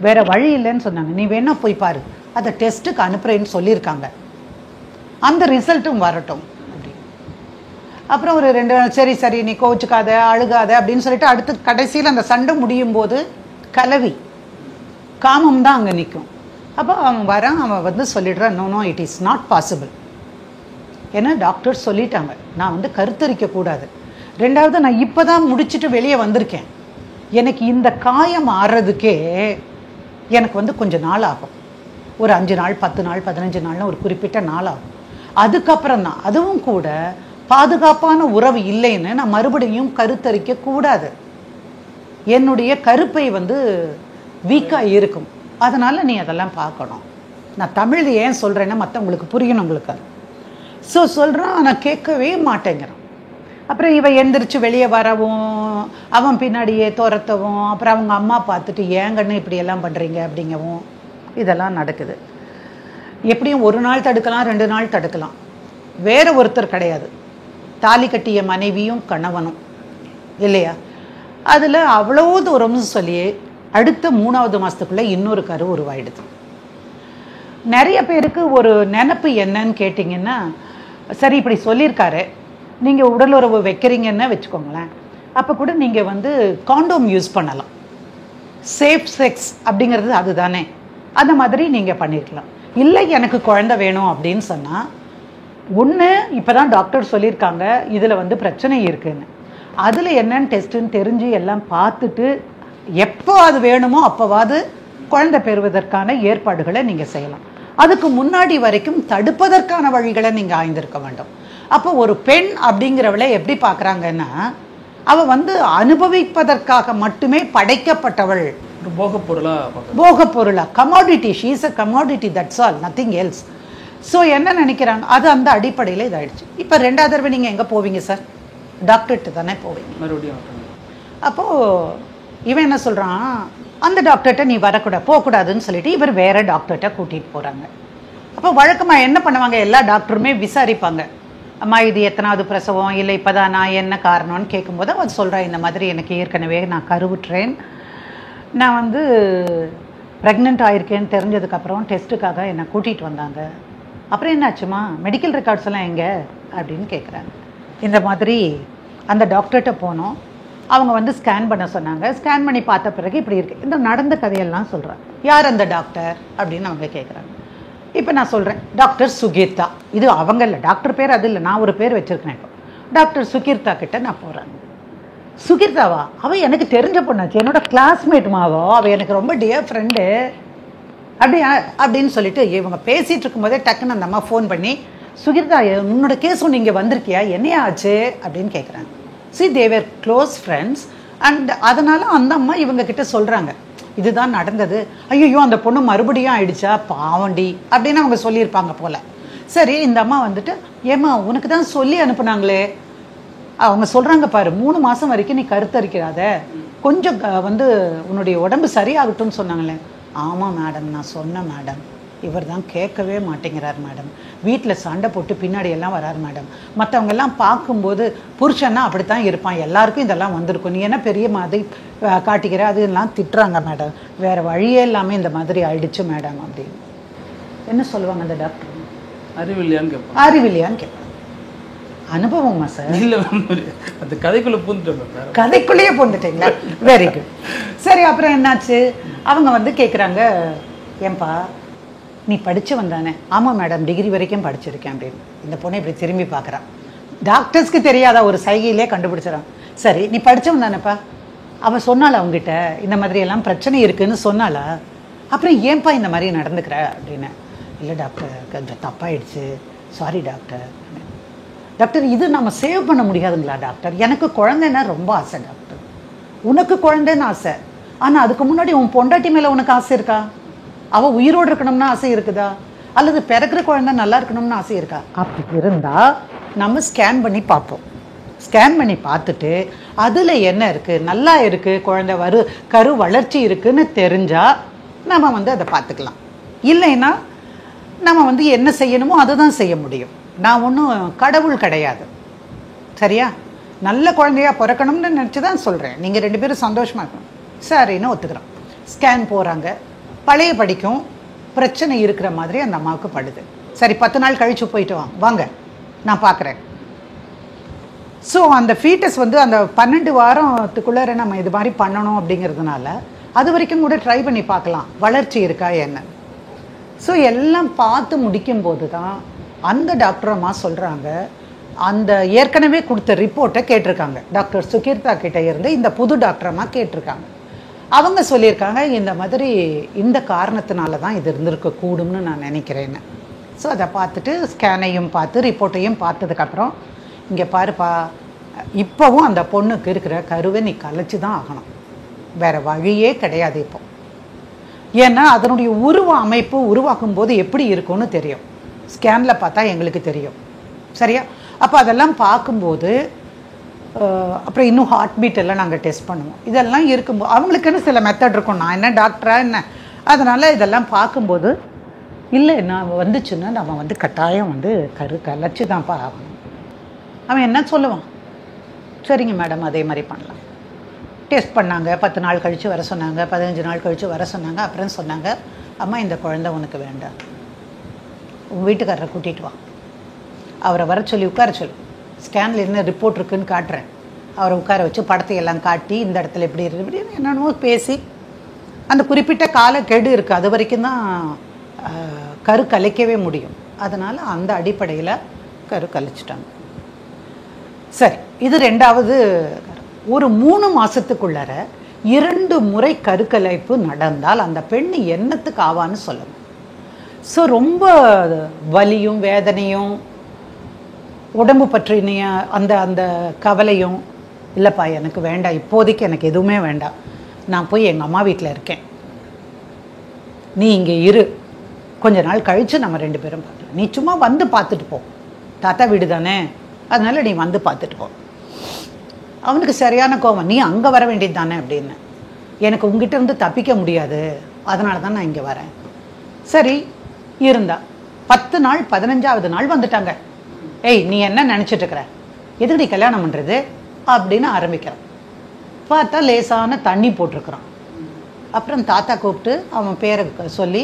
வேற வழி இல்லைன்னு சொன்னாங்க. நீ வேணா போய் பாரு, அதை டெஸ்ட்டுக்கு அனுப்புறேன்னு சொல்லியிருக்காங்க, அந்த ரிசல்ட்டும் வரட்டும் அப்படி. அப்புறம் ஒரு 2 நாள் சரி சரி நீ கோச்சுக்காத அழுகாத அப்படின்னு சொல்லிட்டு அடுத்து கடைசியில் அந்த சண்டை முடியும் போது கலவி காமம் தான் அங்கே நிற்கும். அப்போ அவன் வரான், அவன் வந்து சொல்லிடுறான், no it is not possible. ஏன்னா டாக்டர் சொல்லிட்டாங்க நான் வந்து கருத்தரிக்க கூடாது. 2வது நான் இப்போ தான் முடிச்சுட்டு வெளியே வந்திருக்கேன். எனக்கு இந்த காயம் ஆறுறதுக்கே எனக்கு வந்து கொஞ்சம் நாள் ஆகும். ஒரு 5 நாள் 10 நாள் 15 நாள்னு ஒரு குறிப்பிட்ட நாள் ஆகும். அதுக்கப்புறம் தான், அதுவும் கூட பாதுகாப்பான உறவு இல்லைன்னு நான் மறுபடியும் கருத்தரிக்க கூடாது. என்னுடைய கருப்பை வந்து வீக்காக இருக்கும். அதனால் நீ அதெல்லாம் பார்க்கணும். நான் தமிழ் ஏன் சொல்கிறேன்னா மற்றவங்களுக்கு புரியணும் உங்களுக்கு. ஸோ சொல்கிறான், நான் கேட்கவே மாட்டேங்கிறான். அப்புறம் இவன் எந்திரிச்சு வெளியே வரவும், அவன் பின்னாடியே துரத்தவும், அப்புறம் அவங்க அம்மா பார்த்துட்டு ஏங்கன்னு இப்படியெல்லாம் பண்ணுறீங்க அப்படிங்கவும் இதெல்லாம் நடக்குது. எப்படியும் 1 நாள் தடுக்கலாம், 2 நாள் தடுக்கலாம். வேற ஒருத்தர் கிடையாது, தாலி கட்டிய மனைவியும் கணவனும் இல்லையா? அதில் அவ்வளோ தூரம்னு சொல்லி அடுத்த 3வது மாதத்துக்குள்ளே இன்னொரு கரு உருவாயிடுது. நிறைய பேருக்கு ஒரு நினப்பு என்னன்னு கேட்டிங்கன்னா, சரி இப்படி சொல்லியிருக்காரு, நீங்கள் உடலுறவு வைக்கிறீங்கன்னு வச்சுக்கோங்களேன், அப்போ கூட நீங்கள் வந்து காண்டோம் யூஸ் பண்ணலாம், சேஃப் செக்ஸ் அப்படிங்கிறது அதுதானே, அந்த மாதிரி நீங்கள் பண்ணியிருக்கலாம். இல்லை எனக்கு குழந்தை வேணும் அப்படின்னு சொன்னால், ஒன்று இப்போ தான் டாக்டர் சொல்லியிருக்காங்க இதில் வந்து பிரச்சனை இருக்குன்னு, அதில் என்னென்னு டெஸ்ட்டுன்னு தெரிஞ்சு எல்லாம் பார்த்துட்டு எப்போ அது வேணுமோ அப்போவாது குழந்தை பெறுவதற்கான ஏற்பாடுகளை நீங்கள் செய்யலாம். அதுக்கு முன்னாடி வரைக்கும் தடுப்பதற்கான வழிகளை நீங்கள் ஆய்ந்திருக்க வேண்டும். அப்போ ஒரு பெண் அப்படிங்கிறவளை எப்படி பார்க்குறாங்கன்னா, அவள் வந்து அனுபவிப்பதற்காக மட்டுமே படைக்கப்பட்டவள், போகப்பொருளா, commodity. She is a commodity, that's all, nothing else. So என்ன நினைக்கிறாங்க, அது அந்த அடிப்படையில் இதாகிடுச்சு. இப்போ 2வது தடவை நீங்கள் எங்கே போவீங்க சார்? டாக்டர்கிட்ட தானே போவீங்க மறுபடியும். அப்போது இவன் என்ன சொல்கிறான், அந்த டாக்டர்கிட்ட நீ வரக்கூடாது, போகக்கூடாதுன்னு சொல்லிட்டு இவர் வேறு டாக்டர்கிட்ட கூட்டிகிட்டு போகிறாங்க. அப்போ வழக்கமாக என்ன பண்ணுவாங்க, எல்லா டாக்டருமே விசாரிப்பாங்க, அம்மா இது எத்தனாவது பிரசவம், இல்லை இப்போ தான் நான் என்ன காரணம்னு கேட்கும்போது அவன் சொல்கிறேன், இந்த மாதிரி எனக்கு ஏற்கனவே நான் கருவுற்றேன், நான் வந்து ப்ரெக்னென்ட் ஆகிருக்கேன்னு தெரிஞ்சதுக்கப்புறம் டெஸ்ட்டுக்காக என்னை கூட்டிகிட்டு வந்தாங்க, அப்புறம் என்னாச்சுமா மெடிக்கல் ரெக்கார்ட்ஸ் எல்லாம் எங்கே அப்படின்னு கேட்குறாங்க. இந்த மாதிரி அந்த டாக்டர்கிட்ட போனோம், அவங்க வந்து ஸ்கேன் பண்ண சொன்னாங்க, ஸ்கேன் பண்ணி பார்த்த பிறகு இப்படி இருக்குது, இந்த நடந்த கதையெல்லாம் சொல்கிறேன். யார் அந்த டாக்டர் அப்படின்னு அவங்க கேட்குறாங்க. இப்போ நான் சொல்கிறேன், டாக்டர் சுகீர்த்தா. இது அவங்க இல்லை, டாக்டர் பேர் அது இல்லை, நான் ஒரு பேர் வச்சுருக்கேன். இப்போ டாக்டர் சுகீர்த்தா கிட்ட நான் போகிறேன். சுகீர்த்தாவா? அவள் எனக்கு தெரிஞ்ச பொண்ணாச்சு, என்னோட கிளாஸ்மேட் மாவோ, அவள் எனக்கு ரொம்ப டியர் ஃப்ரெண்டு அப்படியா அப்படின்னு சொல்லிட்டு இவங்க பேசிகிட்டு இருக்கும்போதே டக்குன்னு அந்த அம்மா ஃபோன் பண்ணி, சுகீர்த்தா உன்னோட கேஸ் ஒன்று இங்கே வந்திருக்கியா, என்னையா ஆச்சு அப்படின்னு கேட்குறாங்க. See, they were close friends and அதனால் அந்த அம்மா இவங்க கிட்ட சொல்கிறாங்க இதுதான் நடந்தது. ஐயோ அந்த பொண்ணு மறுபடியும் ஆயிடுச்சா, பாவண்டி அப்படின்னு அவங்க சொல்லியிருப்பாங்க போல். சரி, இந்த அம்மா வந்துட்டு, ஏம்மா உனக்கு தான் சொல்லி அனுப்புனாங்களே, அவங்க சொல்கிறாங்க பாரு, 3 மாதம் வரைக்கும் நீ கருத்தரிக்கிறாத, கொஞ்சம் வந்து உன்னுடைய உடம்பு சரியாகட்டும்னு சொன்னாங்களே. ஆமாம் மேடம், நான் சொன்னேன் மேடம், இவர் தான் கேட்கவே மாட்டேங்கிறார் மேடம், வீட்டில் சண்டை போட்டு பின்னாடி எல்லாம் வராரு மேடம், மற்றவங்க எல்லாம் பார்க்கும்போது புருஷன்னா அப்படித்தான் இருப்பான், எல்லாருக்கும் இதெல்லாம் வந்திருக்கும், நீ என்ன பெரிய மாதிரி காட்டிக்கிற, அதெல்லாம் திட்டுறாங்க மேடம், வேறு வழியே இல்லாமல் இந்த மாதிரி ஆயிடுச்சு மேடம் அப்படின்னு. என்ன சொல்லுவாங்க அந்த டாக்டர்? அறிவில்லையான்னு கேட்பாங்க. அனுபவமா சார்? இல்லை மேம், அந்த கதைக்குள்ளே பூந்துட்டோம் மேம். கதைக்குள்ளேயே போந்துட்டீங்களா? Very good. சரி, அப்புறம் என்னாச்சு? அவங்க வந்து கேட்குறாங்க, ஏன்பா நீ படிச்சு வந்தானே? ஆமாம் மேடம், டிகிரி வரைக்கும் படிச்சிருக்கேன் அப்படின்னு. இந்த பொண்ணை இப்படி திரும்பி பார்க்குறான். டாக்டர்ஸ்க்கு தெரியாத ஒரு சைகையிலே கண்டுபிடிச்சிடறான். சரி, நீ படிச்சவன் தானேப்பா? அவன் சொன்னாளா அவங்ககிட்ட இந்த மாதிரி எல்லாம் பிரச்சனை இருக்குன்னு சொன்னாளா? அப்புறம் ஏன்பா இந்த மாதிரி நடந்துக்கிற அப்படின்னு. இல்லை டாக்டர், கொஞ்சம் தப்பாயிடுச்சு, சாரி டாக்டர். டாக்டர், இது நம்ம சேவ் பண்ண முடியாதுங்களா டாக்டர்? எனக்கு குழந்தைன்னா ரொம்ப ஆசை டாக்டர். உனக்கு குழந்தைன்னு ஆசை, ஆனால் அதுக்கு முன்னாடி உன் பொண்டாட்டி மேலே உனக்கு ஆசை இருக்கா? அவள் உயிரோடு இருக்கணும்னு ஆசை இருக்குதா? அல்லது பிறக்கிற குழந்தை நல்லா இருக்கணும்னு ஆசை இருக்கா? அப்படி இருந்தால் நம்ம ஸ்கேன் பண்ணி பார்ப்போம். ஸ்கேன் பண்ணி பார்த்துட்டு அதில் என்ன இருக்குது, நல்லா இருக்குது, குழந்தை கரு வளர்ச்சி இருக்குதுன்னு தெரிஞ்சால் நம்ம வந்து அதை பார்த்துக்கலாம். இல்லைன்னா நம்ம வந்து என்ன செய்யணுமோ அதை தான் செய்ய முடியும். நான் ஒன்றும் கடவுள் கிடையாது, சரியா? நல்ல குழந்தையாக பிறக்கணும்னு நினச்சி தான் சொல்கிறேன். நீங்கள் 2 பேரும் சந்தோஷமாக இருக்கணும். சரின்னு ஒத்துக்கிறோம். ஸ்கேன் போகிறாங்க, பழைய படிக்கும் பிரச்சனை இருக்கிற மாதிரி அந்த அம்மாவுக்கு படுது. சரி, 10 நாள் கழித்து போயிட்டு வாங்க, நான் பார்க்குறேன். ஸோ அந்த ஃபீட்டஸ் வந்து அந்த 12 வாரத்துக்குள்ளே நம்ம இது மாதிரி பண்ணணும் அப்படிங்கிறதுனால அது வரைக்கும் கூட ட்ரை பண்ணி பார்க்கலாம் வளர்ச்சி இருக்கா என்ன. ஸோ எல்லாம் பார்த்து முடிக்கும்போது தான் அந்த டாக்டர் அம்மா சொல்கிறாங்க, அந்த ஏற்கனவே கொடுத்த ரிப்போர்ட்டை கேட்டிருக்காங்க. டாக்டர் சுகீர்த்தா கிட்டே இருந்து இந்த புது டாக்டர் அம்மா கேட்டிருக்காங்க. அவங்க சொல்லியிருக்காங்க, இந்த மாதிரி இந்த காரணத்தினால தான் இது இருந்திருக்கக்கூடும்னு நான் நினைக்கிறேன்னு. ஸோ அதை பார்த்துட்டு ஸ்கேனையும் பார்த்து ரிப்போர்ட்டையும் பார்த்ததுக்கப்புறம், இங்கே பாருப்பா, இப்போவும் அந்த பொண்ணுக்கு இருக்கிற கருவை நீ கலைச்சி தான் ஆகணும், வேறு வழியே கிடையாது இப்போ. ஏன்னா அதனுடைய உருவ அமைப்பு உருவாக்கும் போது எப்படி இருக்கும்னு தெரியும், ஸ்கேனில் பார்த்தா எங்களுக்கு தெரியும், சரியா? அப்போ அதெல்லாம் பார்க்கும்போது அப்புறம் இன்னும் ஹார்ட் பீட் எல்லாம் நாங்கள் டெஸ்ட் பண்ணுவோம். இதெல்லாம் இருக்கும்போது அவங்களுக்குன்னு சில மெத்தட் இருக்கும். நான் என்ன டாக்டரா என்ன? அதனால் இதெல்லாம் பார்க்கும்போது இல்லை, நான் வந்துச்சுன்னா நம்ம வந்து கட்டாயம் வந்து கலைச்சி தான்ப்பா ஆகணும். அவன் என்ன சொல்லுவான், சரிங்க மேடம் அதே மாதிரி பண்ணலாம். டெஸ்ட் பண்ணாங்க, 10 நாள் கழித்து வர சொன்னாங்க, 15 நாள் கழித்து வர சொன்னாங்க. அப்புறம் சொன்னாங்க, அம்மா இந்த குழந்தை உனக்கு வேண்டாம், உன் வீட்டுக்காரரை கூட்டிகிட்டு வா, அவரை வர சொல்லி உட்கார சொல்லு, ஸ்கேனில் என்ன ரிப்போர்ட் இருக்குதுன்னு காட்டுறேன். அவரை உட்கார வச்சு படத்தையெல்லாம் காட்டி இந்த இடத்துல எப்படி இருக்குது இப்படி என்னென்னமோ பேசி அந்த குறிப்பிட்ட கால கெடு இருக்குது, அது வரைக்கும் தான் கரு கலைக்கவே முடியும். அதனால் அந்த அடிப்படையில் கரு கலைச்சிட்டாங்க. சரி, இது 2வது. ஒரு 3 மாதத்துக்குள்ளார 2 முறை கருக்கலைப்பு நடந்தால் அந்த பெண் என்னத்துக்கு ஆவான்னு சொல்லணும். ஸோ ரொம்ப வலியும் வேதனையும் உடம்பு பற்றினிய அந்த அந்த கவலையும், இல்லைப்பா எனக்கு வேண்டாம், இப்போதைக்கு எனக்கு எதுவுமே வேண்டாம், நான் போய் எங்கள் அம்மா வீட்டில் இருக்கேன், நீ இங்கே இரு, கொஞ்ச நாள் கழித்து நம்ம 2 பேரும் பார்க்கலாம், நீ சும்மா வந்து பார்த்துட்டு போ, தாத்தா வீடு தானே, அதனால் நீ வந்து பார்த்துட்டு போ. அவனுக்கு சரியான கோவம், நீ அங்கே வர வேண்டியது தானே அப்படின்னு. எனக்கு உங்ககிட்ட இருந்து தப்பிக்க முடியாது, அதனால தான் நான் இங்கே வரேன். சரி இருந்தா 10 நாள் 15வது நாள் வந்துட்டாங்க. ஏய் நீ என்ன நினச்சிட்டு இருக்கிற, எதுக்கு நீ கல்யாணம் பண்ணுறது அப்படின்னு ஆரம்பிக்கிறான். பார்த்தா லேசான தண்ணி போட்டிருக்கிறான். அப்புறம் தாத்தா கூப்பிட்டு அவன் பேரை சொல்லி,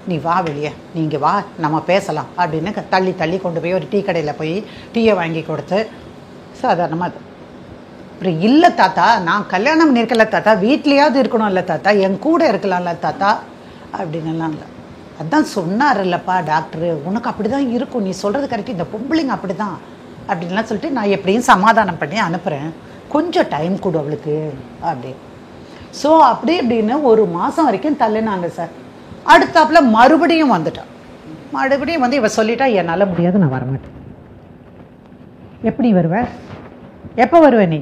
நீ வா வெளியே, நீ இங்கே வா நம்ம பேசலாம் அப்படின்னு தள்ளி தள்ளி கொண்டு போய் ஒரு டீ கடையில் போய் டீயை வாங்கி கொடுத்து சாதாரணமாக அது. அப்புறம் இல்லை தாத்தா, நான் கல்யாணம் பண்ணியிருக்கல தாத்தா, வீட்லேயாவது இருக்கணும் இல்லை தாத்தா, என் கூட இருக்கலாம்ல தாத்தா அப்படின்னுலாம் இல்லை. அதான் சொன்னார் இல்லைப்பா டாக்டரு, உனக்கு அப்படி தான் இருக்கும், நீ சொல்கிறது கரெக்டு, இந்த பொம்பளைங்க அப்படி தான் அப்படின்லாம் சொல்லிட்டு நான் எப்படியும் சமாதானம் பண்ணி அனுப்புகிறேன், கொஞ்சம் டைம் கொடு அவளுக்கு அப்படி. ஸோ அப்படி இப்படின்னு 1 மாதம் வரைக்கும் தள்ளினாங்க சார். அடுத்தாப்புல மறுபடியும் வந்துட்டான். மறுபடியும் வந்து இவ சொல்லிட்டா, என்னால் முடியாது, நான் வரமாட்டேன். எப்படி வருவேன், எப்போ வருவேன்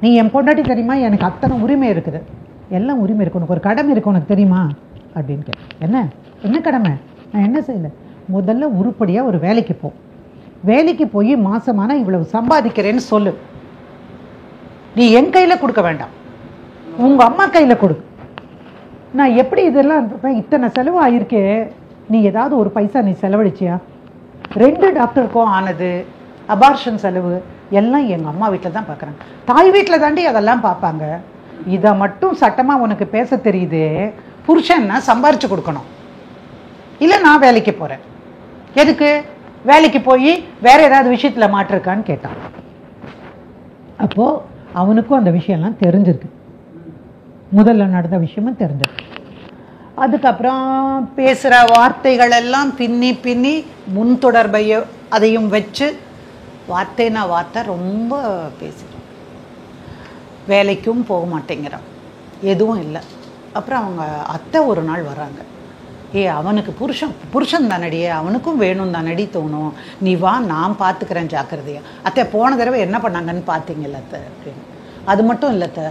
நீ என் பொண்டாட்டி தெரியுமா, எனக்கு அத்தனை உரிமை இருக்குது, எல்லாம் உரிமை இருக்குது, உனக்கு ஒரு கடமை இருக்குது, உனக்கு தெரியுமா அப்படின்னு கேட்டேன். என்ன கடமை, நான் என்ன செய்யலை, முதல்ல உருப்படியாக ஒரு வேலைக்கு போ, வேலைக்கு போய் மாசமான இவ்வளவு சம்பாதிக்கிறேன்னு சொல்லு, நீ என் கையில் கொடுக்க வேண்டாம், உங்கள் அம்மா கையில் கொடு. நான் எப்படி இதெல்லாம் இத்தனை செலவு ஆகிருக்கே, நீ ஏதாவது ஒரு பைசா நீ செலவழிச்சியா? 2 டாக்டருக்கும் ஆனது, அபார்ஷன் செலவு எல்லாம் எங்கள் அம்மா வீட்டில் தான் பார்க்குறாங்க, தாய் வீட்டில் தாண்டி அதெல்லாம் பார்ப்பாங்க. இதை மட்டும் சட்டமாக உனக்கு பேச தெரியுது, புருஷன்னா சம்பாரித்து கொடுக்கணும், இல்லை நான் வேலைக்கு போகிறேன், எதுக்கு வேலைக்கு போய் வேற ஏதாவது விஷயத்தில் மாட்டிருக்கான்னு கேட்டான். அப்போது அவனுக்கும் அந்த விஷயம்லாம் தெரிஞ்சிருக்கு, முதல்ல நடந்த விஷயமும் தெரிஞ்சிருக்கு. அதுக்கப்புறம் பேசுகிற வார்த்தைகள் எல்லாம் பின்னி பின்னி முன் தொடர்பையோ அதையும் வச்சு வார்த்தைனா வார்த்தை ரொம்ப பேசுகிறான். வேலைக்கும் போக மாட்டேங்கிறான், எதுவும் இல்லை. அப்புறம் அவங்க அத்தை ஒரு நாள் வராங்க. அவனுக்கு புருஷன் தானடியே, அவனுக்கும் வேணும் தானடி தோணும், நீ வா நான் பார்த்துக்கிறேன் ஜாக்கிரதையா. அத்தை போன தடவை என்ன பண்ணாங்கன்னு பார்த்தீங்கல்ல அத்தை அப்படின்னு. அது மட்டும் இல்லை அத்தை,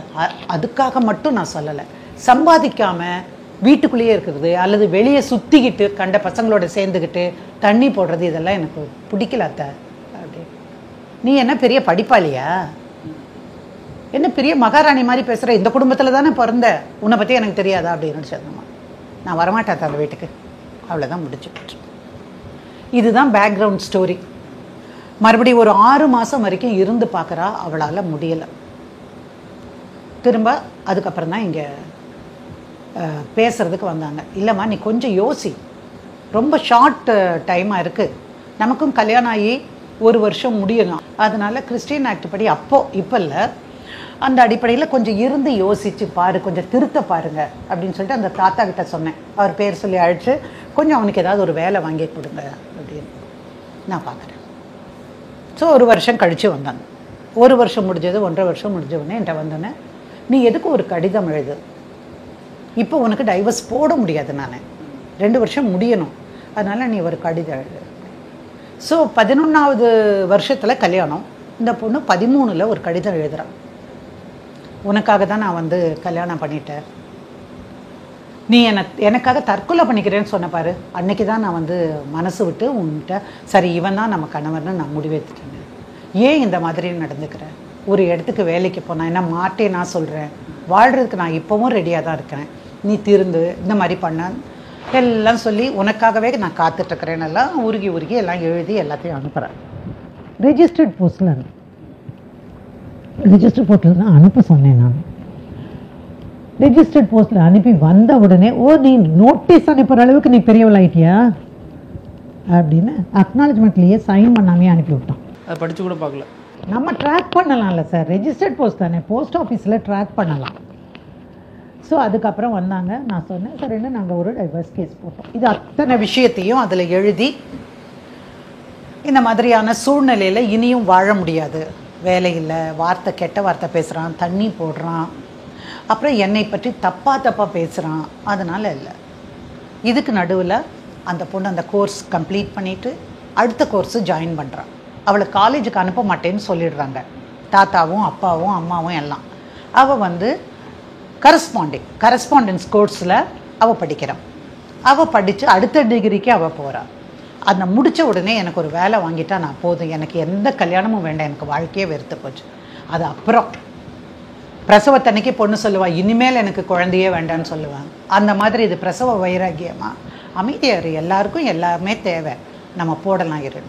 அதுக்காக மட்டும் நான் சொல்லலை, சம்பாதிக்காமல் வீட்டுக்குள்ளேயே இருக்கிறது அல்லது வெளியே சுற்றிக்கிட்டு கண்ட பசங்களோட சேர்ந்துக்கிட்டு தண்ணி போடுறது இதெல்லாம் எனக்கு பிடிக்கல அத்தை அப்படின்னு. நீ என்ன பெரிய படிப்பாளியா, என்ன பெரிய மகாராணி மாதிரி பேசுகிற, இந்த குடும்பத்தில் தானே பிறந்த, உன்னை பற்றி எனக்கு தெரியாதா அப்படின்னு சொன்னோமா. நான் வரமாட்டேன் அந்த வீட்டுக்கு, அவ்வளோதான் முடிச்சுட்டு. இதுதான் பேக்ரவுண்ட் ஸ்டோரி. மறுபடியும் ஒரு 6 மாதம் வரைக்கும் இருந்து பார்க்குறா, அவளால் முடியலை. திரும்ப அதுக்கப்புறம் தான் இங்கே பேசுகிறதுக்கு வந்தாங்க. இல்லைம்மா நீ கொஞ்சம் யோசி, ரொம்ப ஷார்ட் டைமாக இருக்குது, நமக்கும் கல்யாணம் ஆகி 1 வருஷம் முடியணும், அதனால் கிறிஸ்டியன் ஆக்ட் படி இப்போ இல்லை, அந்த அடிப்படையில் கொஞ்சம் இருந்து யோசித்து பாரு, கொஞ்சம் திருத்த பாருங்க அப்படின்னு சொல்லிட்டு அந்த தாத்தா கிட்ட சொன்னேன். அவர் பேர் சொல்லி அழைச்சி கொஞ்சம் அவனுக்கு ஏதாவது ஒரு வேலை வாங்கி கொடுங்க அப்படின்னு. நான் பார்க்குறேன். ஸோ 1 வருஷம் கழித்து வந்தாங்க. 1 வருஷம் முடிஞ்சது, 1.5 வருஷம் முடிஞ்சவொடனே என்கிட்ட வந்தோன்னே, நீ எதுக்கு ஒரு கடிதம் எழுது, இப்போ உனக்கு டைவர்ஸ் போட முடியாது, நான் 2 வருஷம் முடியணும், அதனால் நீ ஒரு கடிதம் எழுது. ஸோ 11வது வருஷத்தில் கல்யாணம். இந்த பொண்ணு 13ல் ஒரு கடிதம் எழுதுகிறான். உனக்காக தான் நான் வந்து கல்யாணம் பண்ணிட்டேன், நீ எனக்காக தற்கொலை பண்ணிக்கிறேன்னு சொன்ன பாரு, அன்னைக்கு தான் நான் வந்து மனசு விட்டு உன்கிட்ட சரி இவன் தான் நம்ம கணவர்னு நான் முடிவெடுத்துட்டேன். ஏன் இந்த மாதிரி நடந்துக்கிறேன், ஒரு இடத்துக்கு வேலைக்கு போனால் என்ன மாட்டேன் நான் சொல்கிறேன், வாழ்கிறதுக்கு நான் இப்போவும் ரெடியாக தான் இருக்கிறேன், நீ திருந்து இந்த மாதிரி பண்ண எல்லாம் சொல்லி உனக்காகவே நான் காத்துட்ருக்கிறேன்னு எல்லாம் உருகி எல்லாம் எழுதி எல்லாத்தையும் அனுப்புகிறேன். ரெஜிஸ்டர்ட் போஸ்டில் ரெஜிஸ்டர் போஸ்ட்டில் தான் அனுப்ப சொன்னேன். நான் ரெஜிஸ்டர்ட் போஸ்ட்டில் அனுப்பி வந்த உடனே, ஓ நீ நோட்டீஸ் அனுப்புகிற அளவுக்கு நீ பெரியவளாயிட்டியா அப்படின்னு அக்னாலஜ்மெண்ட்லேயே சைன் பண்ணாமே அனுப்பி விட்டான். அதை படித்து கூட பார்க்கல. நம்ம ட்ராக் பண்ணலாம்ல சார், ரெஜிஸ்டர்ட் போஸ்ட் தானே, போஸ்ட் ஆஃபீஸில் ட்ராக் பண்ணலாம். ஸோ அதுக்கப்புறம் வந்தாங்க. நான் சொன்னேன் சரின்னு நாங்கள் ஒரு டைவர்ஸ் கேஸ் போட்டோம். இது அத்தனை விஷயத்தையும் அதில் எழுதி, இந்த மாதிரியான சூழ்நிலையில் இனியும் வாழ முடியாது, வேலை இல்லை, கெட்ட வார்த்தை பேசுகிறான், தண்ணி போடுறான், அப்புறம் என்னை பற்றி தப்பாக பேசுகிறான், அதனால் இல்லை. இதுக்கு நடுவில் அந்த பொண்ணு அந்த கோர்ஸ் கம்ப்ளீட் பண்ணிவிட்டு அடுத்த கோர்ஸு ஜாயின் பண்ணுறான். அவளை காலேஜுக்கு அனுப்ப மாட்டேன்னு சொல்லிடுறாங்க தாத்தாவும் அப்பாவும் அம்மாவும் எல்லாம். அவள் வந்து கரஸ்பாண்டன்ஸ் கோர்ஸில் அவள் படிக்கிறான். அவள் படித்து அடுத்த டிகிரிக்கு அவள் போகிறாள். அதை முடித்த உடனே எனக்கு ஒரு வேலை வாங்கிட்டா நான் போதும், எனக்கு எந்த கல்யாணமும் வேண்டாம், எனக்கு வாழ்க்கையே வெறுத்து போச்சு. அது அப்புறம் பிரசவத்தன்னைக்கு பொண்ணு சொல்லுவாள், இனிமேல் எனக்கு குழந்தையே வேண்டான்னு சொல்லுவாங்க. அந்த மாதிரி இது பிரசவ வைராக்கியமாக அமைதியார், எல்லாருக்கும் எல்லாமே தேவை, நம்ம போடலாம் இரு.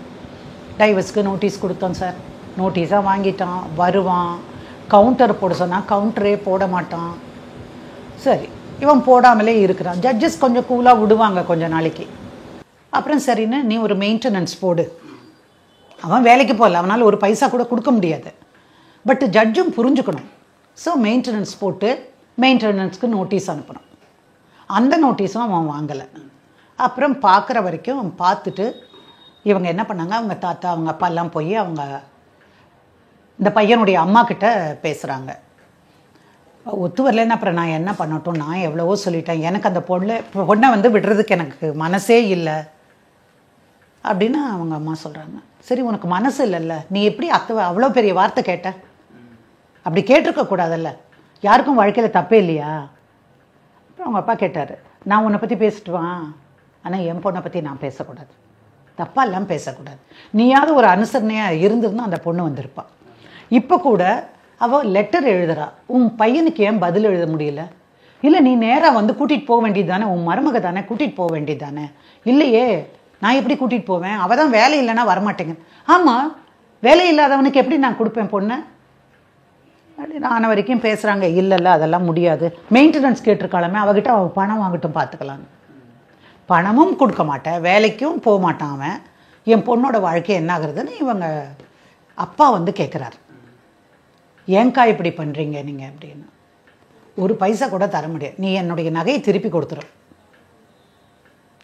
டைவர்ஸ்க்கு நோட்டீஸ் கொடுத்தோம் சார், நோட்டீஸாக வாங்கிட்டான். வருவான், கவுண்டர் போட சொன்னால் கவுண்டரே போட மாட்டான். சரி இவன் போடாமலே இருக்கிறான். ஜட்ஜஸ் கொஞ்சம் கூலாக விடுவாங்க கொஞ்ச நாளைக்கு. அப்புறம் சரின்னு நீ ஒரு மெயின்டெனன்ஸ் போடு. அவன் வேலைக்கு போகல, அவனால் ஒரு பைசா கூட கொடுக்க முடியாது, பட் ஜட்ஜும் புரிஞ்சுக்கணும். ஸோ மெயின்டெனன்ஸ் போட்டு மெயின்டெனன்ஸ்க்கு நோட்டீஸ் அனுப்பணும். அந்த நோட்டீஸும் அவன் வாங்கலை. அப்புறம் பார்க்குற வரைக்கும் அவன் பார்த்துட்டு இவங்க என்ன பண்ணாங்க, அவங்க தாத்தா அவங்க அப்பா எல்லாம் போய் அவங்க இந்த பையனுடைய அம்மா கிட்ட பேசுகிறாங்க. ஒத்து வரலன்னு அப்புறம் நான் என்ன பண்ணட்டும், நான் எவ்வளவோ சொல்லிட்டேன், எனக்கு அந்த பொண்ணை வந்து விடுறதுக்கு எனக்கு மனசே இல்லை அப்படின்னு அவங்க அம்மா சொல்கிறாங்க. சரி உனக்கு மனசு இல்லைல்ல, நீ எப்படி அவ்வளோ பெரிய வார்த்தை கேட்ட, அப்படி கேட்டிருக்கக்கூடாதல்ல, யாருக்கும் வாழ்க்கையில் தப்பே இல்லையா. அப்புறம் அவங்க அப்பா கேட்டார், நான் உன்னை பற்றி பேசிட்டுவான், ஆனால் என் பொண்ணை பற்றி நான் பேசக்கூடாது, தப்பாக எல்லாம் பேசக்கூடாது, நீயாவது ஒரு அனுசரணையாக இருந்திருந்தால் அந்த பொண்ணு வந்திருப்பாள். இப்போ கூட அவள் லெட்டர் எழுதுறா, உன் பையனுக்கு ஏன் பதில் எழுத முடியல, இல்லை நீ நேராக வந்து கூட்டிகிட்டு போக வேண்டியது தானே, உன் மருமக தானே கூட்டிகிட்டு போக வேண்டியது தானே. இல்லையே நான் எப்படி கூட்டிகிட்டு போவேன், அவள் தான் வேலை இல்லைன்னா வரமாட்டேங்க. ஆமாம் வேலை இல்லாதவனுக்கு எப்படி நான் கொடுப்பேன் பொண்ணை அப்படின்னு ஆன வரைக்கும் பேசுகிறாங்க. இல்லைல்ல அதெல்லாம் முடியாது, மெயின்டெனன்ஸ் கேட்டிருக்காளமே, அவகிட்ட அவள் பணம் வாங்கட்டும் பார்த்துக்கலான்னு. பணமும் கொடுக்க மாட்டேன், வேலைக்கும் போக மாட்டான் அவன், என் பொண்ணோட வாழ்க்கை என்ன ஆகுறதுன்னு இவங்க அப்பா வந்து கேட்குறாரு, ஏங்கா இப்படி பண்ணுறீங்க நீங்கள் அப்படின்னு. ஒரு பைசா கூட தர முடியாது, நீ என்னுடைய நகையை திருப்பி கொடுத்துரும்,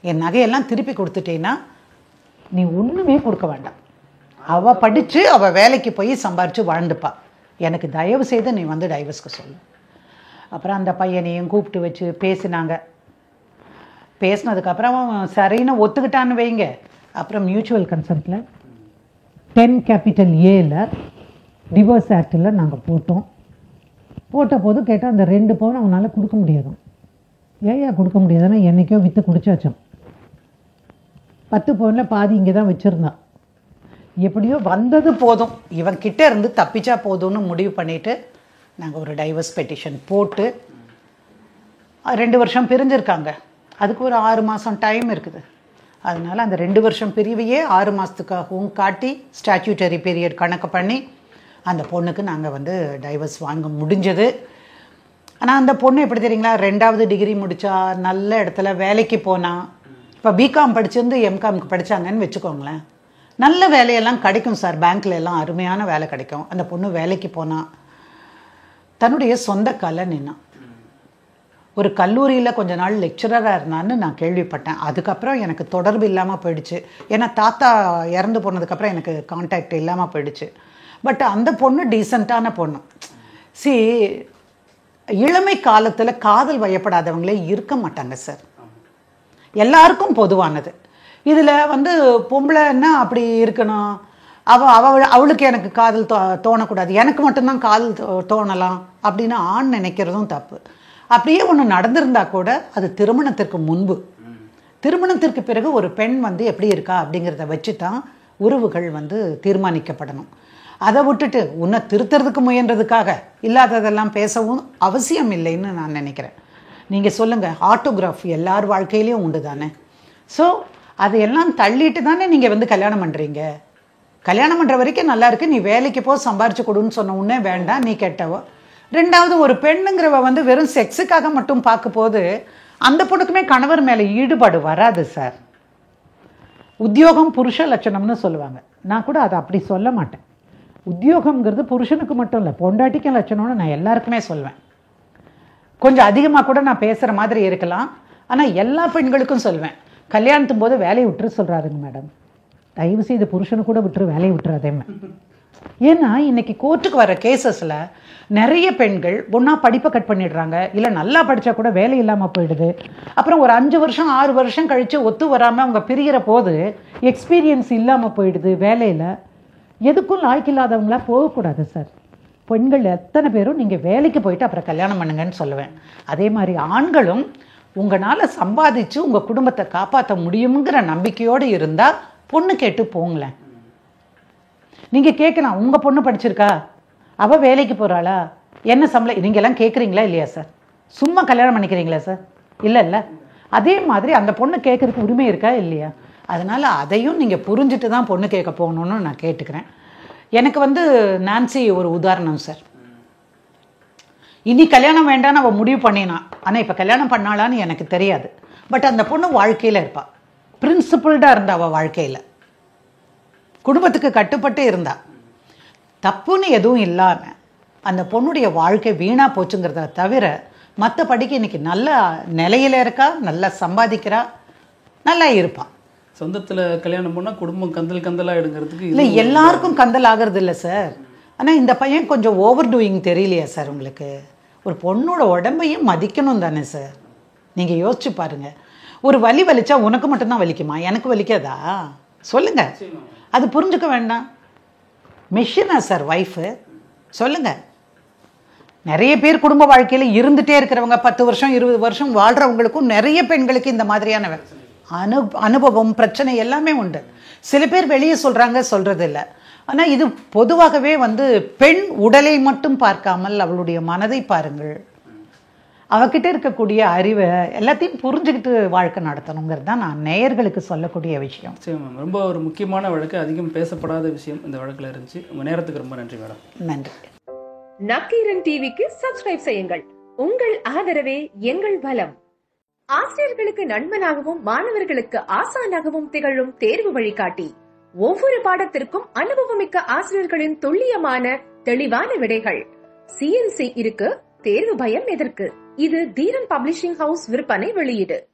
என் நகையெல்லாம் திருப்பி கொடுத்துட்டேன்னா நீ ஒன்றுமே கொடுக்க வேண்டாம், அவள் படித்து அவள் வேலைக்கு போய் சம்பாரித்து வாழ்ந்துப்பா, எனக்கு தயவு செய்து நீ வந்து டைவர்ஸ்க்கு சொல்லு. அப்புறம் அந்த பையனையும் கூப்பிட்டு வச்சு பேசினாங்க. பேசினதுக்கப்புறம் சரின்னு ஒத்துக்கிட்டான்னு வைங்க. அப்புறம் மியூச்சுவல் கன்சென்ட்டில் 10(A)ல் டிவோர்ஸ் ஆக்டில் நாங்கள் போட்ட போது கேட்டால் அந்த 2 பவுன் அவனால் கொடுக்க முடியாதும். ஏயா கொடுக்க முடியாதுன்னா என்றைக்கோ விற்று குடிச்சாச்சோம். 10 பவுனில் பாதி இங்கே தான் வச்சுருந்தான். எப்படியோ வந்தது போதும், இவன் கிட்டே இருந்து தப்பிச்சா போதும்னு முடிவு பண்ணிவிட்டு நாங்கள் ஒரு டைவர்ஸ் பெட்டிஷன் போட்டு 2 வருஷம் பிரிஞ்சிருக்காங்க. அதுக்கு ஒரு 6 மாதம் டைம் இருக்குது. அதனால் அந்த 2 வருஷம் பிரிவையே 6 மாதத்துக்காகவும் காட்டி ஸ்டாட்யூட்டரி பீரியட் கணக்கு பண்ணி அந்த பொண்ணுக்கு நாங்கள் வந்து டைவர்ஸ் வாங்க முடிஞ்சது. ஆனால் அந்த பொண்ணு எப்படி தெரியுங்களா, 2வது டிகிரி முடித்தா, நல்ல இடத்துல வேலைக்கு போனா. இப்போ பிகாம் படிச்சிருந்து எம்காம்க்கு படித்தாங்கன்னு வச்சுக்கோங்களேன், நல்ல வேலையெல்லாம் கிடைக்கும் சார், பேங்க்கில் எல்லாம் அருமையான வேலை கிடைக்கும். அந்த பொண்ணு வேலைக்கு போனால் தன்னுடைய சொந்த கால நின்னான். ஒரு கல்லூரியில் கொஞ்ச நாள் லெக்சரராக இருந்தான்னு நான் கேள்விப்பட்டேன். அதுக்கப்புறம் எனக்கு தொடர்பு இல்லாமல் போயிடுச்சு. ஏன்னா தாத்தா இறந்து போனதுக்கப்புறம் எனக்கு கான்டாக்ட் இல்லாமல் போயிடுச்சு. பட் அந்த பொண்ணு டீசெண்டான பொண்ணு. இளமை காலத்தில் காதல் வயப்படாதவங்களே இருக்க மாட்டாங்க சார், எல்லாருக்கும் பொதுவானது. இதில் வந்து பொம்பளைன்னா அப்படி இருக்கணும், அவளுக்கு எனக்கு காதல் தோணக்கூடாது, எனக்கு மட்டும்தான் காதல் தோணலாம் அப்படின்னு ஆண் நினைக்கிறதும் தப்பு. அப்படியே ஒன்று நடந்திருந்தா கூட அது திருமணத்திற்கு முன்பு. திருமணத்திற்கு பிறகு ஒரு பெண் வந்து எப்படி இருக்கா அப்படிங்கிறத வச்சு தான் உறவுகள் வந்து தீர்மானிக்கப்படணும். அதை விட்டுட்டு உன்னை திருத்துறதுக்கு முயன்றதுக்காக இல்லாததெல்லாம் பேசவும் அவசியம் இல்லைன்னு நான் நினைக்கிறேன். நீங்கள் சொல்லுங்கள், ஆட்டோகிராஃப் எல்லார் வாழ்க்கையிலையும் உண்டு தானே. ஸோ அதையெல்லாம் தள்ளிட்டு தானே நீங்கள் வந்து கல்யாணம் பண்ணுறீங்க. கல்யாணம் பண்ணுற வரைக்கும் நல்லா இருக்கு, நீ வேலைக்கு போ சம்பாரிச்சு கொடுன்னு சொன்ன உடனே வேண்டாம், நீ கெட்டவோ. 2வது ஒரு பெண்ணுங்கிறவ வந்து வெறும் செக்ஸுக்காக மட்டும் பார்க்க போது அந்த பொண்ணுக்குமே கணவர் மேலே ஈடுபாடு வராது சார். உத்தியோகம் புருஷ லட்சணம்னு சொல்லுவாங்க, நான் கூட அதை அப்படி சொல்ல மாட்டேன். உத்தியோகம்ங்கிறது புருஷனுக்கு மட்டும் இல்லை, பொண்டாட்டிக்கும் லட்சணம்னு நான் எல்லாருக்குமே சொல்வேன். கொஞ்சம் அதிகமாக கூட நான் பேசுகிற மாதிரி இருக்கலாம், ஆனால் எல்லா பெண்களுக்கும் சொல்வேன், கல்யாணத்தும் போது வேலையை விட்டுரு சொல்கிறாருங்க மேடம், தயவு செய்து புருஷனு கூட விட்டுரு, வேலையை விட்டுறாதேம்மா. ஏன்னா இன்னைக்கு கோர்ட்டுக்கு வர கேசஸில் நிறைய பெண்கள் ஒன்றா படிப்பை கட் பண்ணிடுறாங்க, இல்லை நல்லா படித்தா கூட வேலை இல்லாமல் போயிடுது. அப்புறம் ஒரு 5 வருஷம் 6 வருஷம் கழித்து ஒத்து வராமல் அவங்க பிரிகிற போது எக்ஸ்பீரியன்ஸ் இல்லாமல் போயிடுது வேலையில். எதுக்கும் லாய்க்கில்லாதவங்களா போகக்கூடாது சார். பெண்கள் எத்தனை பேரும் நீங்கள் வேலைக்கு போயிட்டு அப்புறம் கல்யாணம் பண்ணுங்கன்னு சொல்லுவேன். அதே மாதிரி ஆண்களும் உங்களால் சம்பாதிச்சு உங்கள் குடும்பத்தை காப்பாற்ற முடியுங்கிற நம்பிக்கையோடு இருந்தால் பொண்ணு கேட்டு போங்களேன். நீங்கள் கேட்கலாம், உங்கள் பொண்ணு படிச்சிருக்கா, அவள் வேலைக்கு போகிறாளா, என்ன சம்பளம், நீங்கள்லாம் கேட்குறீங்களா இல்லையா சார்? சும்மா கல்யாணம் பண்ணிக்கிறீங்களா சார்? இல்லை. அதே மாதிரி அந்த பொண்ணு கேட்குறதுக்கு உரிமை இருக்கா இல்லையா? அதனால் அதையும் நீங்கள் புரிஞ்சுட்டு தான் பொண்ணு கேட்க போகணுன்னு நான் கேட்டுக்கிறேன். எனக்கு வந்து நான்சி ஒரு உதாரணம் சார். இனி கல்யாணம் வேண்டான்னு அவள் முடிவு பண்ணினான், ஆனால் இப்போ கல்யாணம் பண்ணாளான்னு எனக்கு தெரியாது. பட் அந்த பொண்ணு வாழ்க்கையில் இருப்பாள், பிரின்சிபிள்டாக இருந்தா, அவள் வாழ்க்கையில் குடும்பத்துக்கு கட்டுப்பட்டு இருந்தா, தப்புன்னு எதுவும் இல்லாமல் அந்த பொண்ணுடைய வாழ்க்கை வீணாக போச்சுங்கிறத தவிர மற்றபடிக்கு இன்னைக்கு நல்ல நிலையில் இருக்கா, நல்லா சம்பாதிக்கிறா, நல்லா இருப்பான். சொந்தத்தில் கல்யாணம் பண்ணால் குடும்பம் கந்தல் கந்தலாக எடுங்கிறதுக்கு இல்லை, எல்லாருக்கும் கந்தல் ஆகிறது இல்லை சார். ஆனால் இந்த பையன் கொஞ்சம் ஓவர் டூயிங் தெரியலையா சார் உங்களுக்கு? ஒரு பொண்ணோட உடம்பையும் மதிக்கணும் தானே சார்? நீங்கள் யோசிச்சு பாருங்க, ஒரு வலி வலிச்சா உனக்கு மட்டும்தான் வலிக்குமா, எனக்கு வலிக்காதா சொல்லுங்க? அது புரிஞ்சுக்க வேண்டாம். மிஷினா சார் ஒய்ஃபு? சொல்லுங்க. நிறைய பேர் குடும்ப வாழ்க்கையில் இருந்துகிட்டே இருக்கிறவங்க 10 வருஷம் 20 வருஷம் வாழ்கிறவங்களுக்கும் நிறைய பெண்களுக்கு இந்த மாதிரியான அனுபவம் பிரச்சனை எல்லாமே உண்டு. சில பேர் வெளியே சொல்கிறாங்க, சொல்கிறது இல்லை. ஆனால் இது பொதுவாகவே வந்து பெண் உடலை மட்டும் பார்க்காமல் அவளுடைய மனதை பாருங்கள், அவகிட்ட இருக்கக்கூடிய அறிவை எல்லாத்தையும் புரிஞ்சுக்கிட்டு வாழ்க்கை நடத்தணுங்கிறது தான் நான் நேயர்களுக்கு சொல்லக்கூடிய விஷயம். சரி மேம், ரொம்ப ஒரு முக்கியமான வழக்கு, அதிகம் பேசப்படாத விஷயம் இந்த வழக்கில் இருந்துச்சு. உங்கள் நேரத்துக்கு ரொம்ப நன்றி மேடம். நன்றி. நக்கீரன் டிவிக்கு சப்ஸ்கிரைப் செய்யுங்கள். உங்கள் ஆதரவே எங்கள் பலம். ஆசிரியர்களுக்கு நண்பனாகவும் மாணவர்களுக்கு ஆசானாகவும் திகழும் தேர்வு வழிகாட்டி ஒவ்வொரு பாடத்திற்கும் அனுபவமிக்க ஆசிரியர்களின் துல்லியமான தெளிவான விடைகள். CNC இருக்கு, தேர்வு பயம் எதற்கு? இது தீரன் பப்ளிஷிங் ஹவுஸ் விற்பனை வெளியீடு.